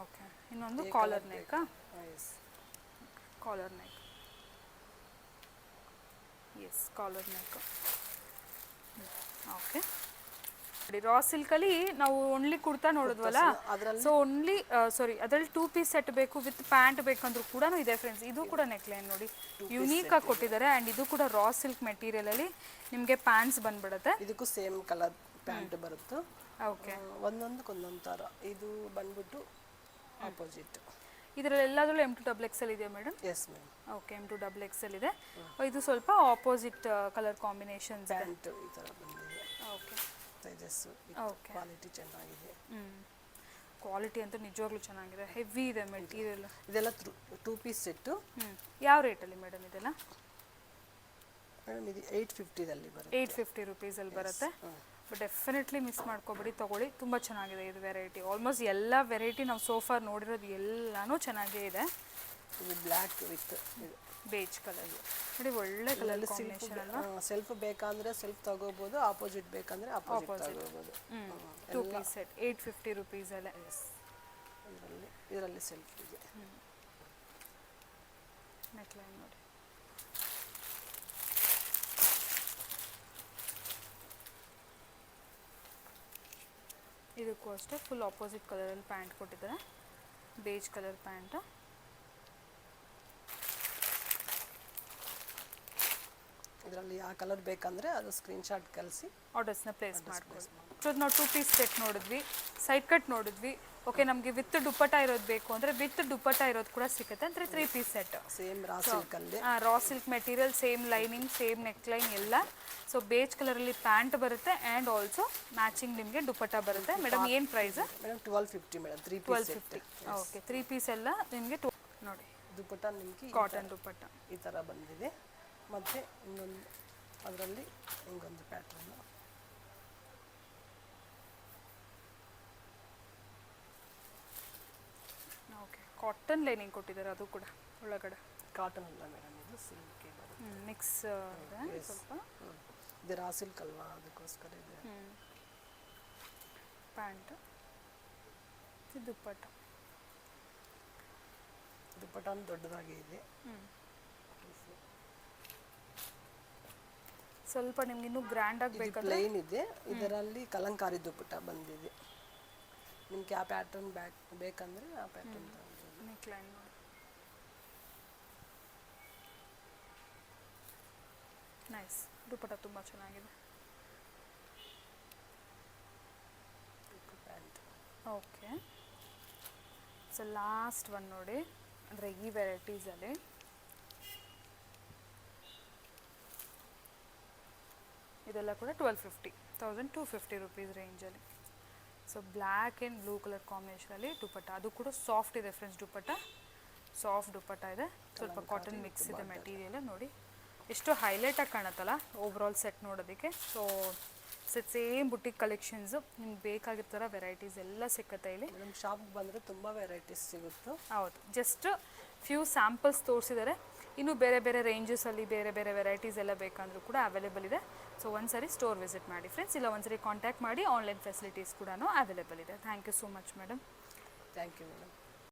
Okay, ಇನ್ನೊಂದು collar neck. Collar neck, yes collar neck. Okay, ರಾ ಸಿಲ್ಕಲ್ಲಿ ನಾವು ಓನ್ಲಿ ಕುರ್ತಾ ನೋಡಿದ್ವಲ್ಲ, ಸೊ ಓನ್ಲಿ ಅದರಲ್ಲಿ 2 ಪೀಸ್ ಸೆಟ್ ಬೇಕು ವಿತ್ ಪ್ಯಾಂಟ್ ಬೇಕಂದ್ರೂ ಕೂಡ ಇದೆ ಫ್ರೆಂಡ್ಸ್. ಇದು ಕೂಡ ನೆಕ್ಲೈನ್ ನೋಡಿ ಯುನೀಕ್ ಆಗಿ ಕೊಟ್ಟಿದ್ದಾರೆ. ಆ್ಯಂಡ್ ಇದು ಕೂಡ ರಾ ಸಿಲ್ಕ್ ಮೆಟೀರಿಯಲಲ್ಲಿ ನಿಮಗೆ ಪ್ಯಾಂಟ್ಸ್ ಬಂದ್ಬಿಡುತ್ತೆ. ಇದಕ್ಕೂ ಸೇಮ್ ಕಲರ್ ಪ್ಯಾಂಟ್ ಬರುತ್ತೆ. ಓಕೆ, ಒಂದೊಂದು ಥರ. ಇದು ಬಂದ್ಬಿಟ್ಟು ಆಪೋಸಿಟ್. ಇದರಲ್ಲಿ ಎಲ್ಲದರಲ್ಲೂ M2XXL ಇದೆಯಾ madam? Yes ma'am. Okay, M2XXL ಇದೆ. ಇದು ಸ್ವಲ್ಪ ಆಪೋಸಿಟ್ ಕಲರ್ ಕಾಂಬಿನೇಷನ್ಸ್ ಪ್ಯಾಂಟ್ ಈ ಥರ ಬಂದಿದೆ. ಓಕೆ, ಸೈಜಸ್ಸು, ಕ್ವಾಲಿಟಿ ಚೆನ್ನಾಗಿದೆ. ಕ್ವಾಲಿಟಿ ಅಂತೂ ನಿಜವಾಗ್ಲೂ ಚೆನ್ನಾಗಿದೆ, ಹೆವಿ ಇದೆ ಮೆಟೀರಿಯಲ್. ಇದೆಲ್ಲ 2 ಪೀಸ್ ಸೆಟ್ಟು. ಯಾವ ರೇಟಲ್ಲಿ ಮೇಡಮ್ ಇದೆಲ್ಲ? ಮೇಡಮ್ ಇದು 850ದಲ್ಲಿ ಬರುತ್ತೆ. 850 ರುಪೀಸಲ್ಲಿ ಬರುತ್ತೆ. ಬಟ್ ಡೆಫಿನೆಟ್ಲಿ ಮಿಸ್ ಮಾಡ್ಕೊಬೇಡಿ, ತೊಗೊಳ್ಳಿ, ತುಂಬ ಚೆನ್ನಾಗಿದೆ ಇದು ವೆರೈಟಿ. ಆಲ್ಮೋಸ್ಟ್ ಎಲ್ಲ ವೆರೈಟಿ ನಾವು ಸೋಫಾರ್ ನೋಡಿರೋದು ಎಲ್ಲನೂ ಚೆನ್ನಾಗೇ ಇದೆ. ಇದು ಬ್ಲ್ಯಾಕ್ ವಿತ್ ಬೇಜ್ ಕಲರ್ ನೋಡಿ, ಒಳ್ಳೆ ಕಲರ್ ಕಾಂಬಿನೇಷನ್ ಅಲ್ಲ? ಸೆಲ್ಫ್ ಬೇಕಂದ್ರೆ ಸೆಲ್ಫ್ ತಗೋಬಹುದು, ಆಪೋಸಿಟ್ ಬೇಕಂದ್ರೆ ಆಪೋಸಿಟ್ ತಗೋಬಹುದು. 2 ಪೀಸ್ ಸೆಟ್ 850 ರುಪೀಸಲ್ಲೇ. ಇದರಲ್ಲಿ ಸೆಲ್ಫ್ ಇದೆ. ನೆಕ್ಲೈನ್ ನೋಡಿ, ಇದಕ್ಕೂ ಅಷ್ಟೇ ಫುಲ್ ಆಪೋಸಿಟ್ ಕಲರಲ್ಲಿ ಪ್ಯಾಂಟ್ ಕೊಟ್ಟಿದ್ದಾರೆ, ಬೇಜ್ ಕಲರ್ ಪ್ಯಾಂಟ್. ಇದರಲ್ಲಿ ಯಾವ ಕಲರ್ ಬೇಕಂದ್ರೆ ಅದು ಸ್ಕ್ರೀನ್ಶಾಟ್ ಕಳಿಸಿ ಆರ್ಡರ್ಸ್ನ ಪ್ಲೇಸ್ ಮಾಡ್ಕೊಳ್ಳಿ. ಸೊ ನಾವು 2 ಪೀಸ್ ಸೆಟ್ ನೋಡಿದ್ವಿ, ಸೈಡ್ ಕಟ್ ನೋಡಿದ್ವಿ. ಓಕೆ, ನಮಗೆ ವಿತ್ ದುಪ್ಪಟ್ಟ ಇರೋದು ಬೇಕು ಅಂದರೆ ವಿತ್ ದುಪ್ಪಟ್ಟ ಇರೋದು ಕೂಡ ಸಿಗುತ್ತೆ. ಅಂದರೆ 3 ಪೀಸ್ ಸೆಟ್ ಸೇಮ್ ರಾ ಸಿಲ್ಕಲ್ಲಿ. Raw silk material, same lining, same neckline ಎಲ್ಲ. ಸೊ ಬೇಜ್ ಕಲರಲ್ಲಿ ಪ್ಯಾಂಟ್ ಬರುತ್ತೆ ಆ್ಯಂಡ್ ಆಲ್ಸೋ ಮ್ಯಾಚಿಂಗ್ ನಿಮಗೆ ದುಪ್ಪಟ್ಟ ಬರುತ್ತೆ. ಮೇಡಮ್ ಏನು price? Madam 1250 madam. 3 piece 1250. Okay, 3 piece ಎಲ್ಲ ನಿಮಗೆ ನೋಡಿ ದುಪ್ಪಟ್ಟ ನಿಮಗೆ ಕಾಟನ್ ದುಪ್ಪಟ್ಟ ಈ ಥರ ಬಂದಿದೆ. ಮತ್ತು ಇನ್ನೊಂದು ಅದರಲ್ಲಿ ಹಿಂಗೊಂದು ಪ್ಯಾಟ್ರನ್. ಓಕೆ, ಕಾಟನ್ ಲೈನಿಂಗ್ ಕೊಟ್ಟಿದ್ದಾರೆ, ಅದು ಕೂಡ ಒಳಗಡೆ ಕಾಟನ್ ಅಲ್ಲ ಮೇಡಮ್, ಇದು ಸಿಲ್ಕ್ ಬರುತ್ತೆ. ಮಿಕ್ಸ್ ಇದೆ ಸ್ವಲ್ಪ. ಇದು ರಾ ಸಿಲ್ಕ್ ಅಲ್ವಾ, ಅದಕ್ಕೋಸ್ಕರ ಇದೆ. ಪ್ಯಾಂಟ್, ದುಪ್ಪಟ್ಟ. ದುಪ್ಪಟ್ಟ ದೊಡ್ಡದಾಗಿ ಇದೆ. ಸ್ವಲ್ಪ ನಿಮ್ಗೆ ಇನ್ನೂ ಗ್ರ್ಯಾಂಡಾಗಿ ಬೇಕಾದ್ರೆ ಪ್ಲೇನ್ ಇದೆ, ಇದರಲ್ಲಿ ಕಲಂಕಾರಿ ದುಪ್ಪಟ್ಟ ಬಂದಿದೆ. ನಿಮ್ಗೆ ಆ ಪ್ಯಾಟರ್ನ್ ಬೇಕಂದ್ರೆ ಆ ಪ್ಯಾಟರ್ನ್ ನೆಕ್ಲೈನ್ ನೋಡಿ. ನೈಸ್, ದುಪ್ಪಟ್ಟ ತುಂಬ ಚೆನ್ನಾಗಿದೆ. Pant. Okay, so last one ನೋಡಿ, ಅಂದರೆ ಈ ವೆರೈಟೀಸಲ್ಲಿ ಇದೆಲ್ಲ ಕೂಡ 1250 ರುಪೀಸ್ ರೇಂಜಲ್ಲಿ. So black and blue colour ಕಾಂಬಿನೇಷನಲ್ಲಿ ದುಪ್ಪಟ್ಟ, ಅದು ಕೂಡ ಸಾಫ್ಟ್ ಇದೆ ಫ್ರೆಂಡ್ಸ್. ದುಪ್ಪಟ್ಟ ಸಾಫ್ಟ್ ದುಪ್ಪಟ್ಟ ಇದೆ, ಸ್ವಲ್ಪ ಕಾಟನ್ ಮಿಕ್ಸ್ ಇದೆ ಮೆಟೀರಿಯಲ್. ನೋಡಿ ಎಷ್ಟು ಹೈಲೈಟಾಗಿ ಕಾಣುತ್ತಲ್ಲ ಓವರಾಲ್ ಸೆಟ್ ನೋಡೋದಕ್ಕೆ. ಸೊ ಸೇಮ್ ಬುಟಿಕ್ ಕಲೆಕ್ಷನ್ಸು ನಿಮ್ಗೆ ಬೇಕಾಗಿರ್ತಾರ ವೆರೈಟೀಸ್ ಎಲ್ಲ ಸಿಕ್ಕತ್ತೆ ಇಲ್ಲಿ. ನಮ್ಮ ಶಾಪ್ಗೆ ಬಂದರೆ ತುಂಬ ವೆರೈಟೀಸ್ ಸಿಗುತ್ತೆ. ಹೌದು, ಜಸ್ಟ್ ಫ್ಯೂ ಸ್ಯಾಂಪಲ್ಸ್ ತೋರಿಸಿದ್ದಾರೆ. ಇನ್ನು ಬೇರೆ ಬೇರೆ ರೇಂಜಸಲ್ಲಿ ಬೇರೆ ಬೇರೆ ವೆರೈಟೀಸ್ ಎಲ್ಲ ಬೇಕಂದ್ರೂ ಕೂಡ ಅವೈಲೇಬಲ್ ಇದೆ. ಸೊ ಒಂದ್ಸರಿ ಸ್ಟೋರ್ ವಿಸಿಟ್ ಮಾಡಿ ಫ್ರೆಂಡ್ಸ್, ಇಲ್ಲ ಒಂದ್ಸರಿ ಕಾಂಟ್ಯಾಕ್ಟ್ ಮಾಡಿ. ಆನ್ಲೈನ್ ಫೆಸಿಲಿಟೀಸ್ ಕೂಡ ಅವೈಲೇಬಲ್ ಇದೆ. Thank you so much madam. Thank you madam.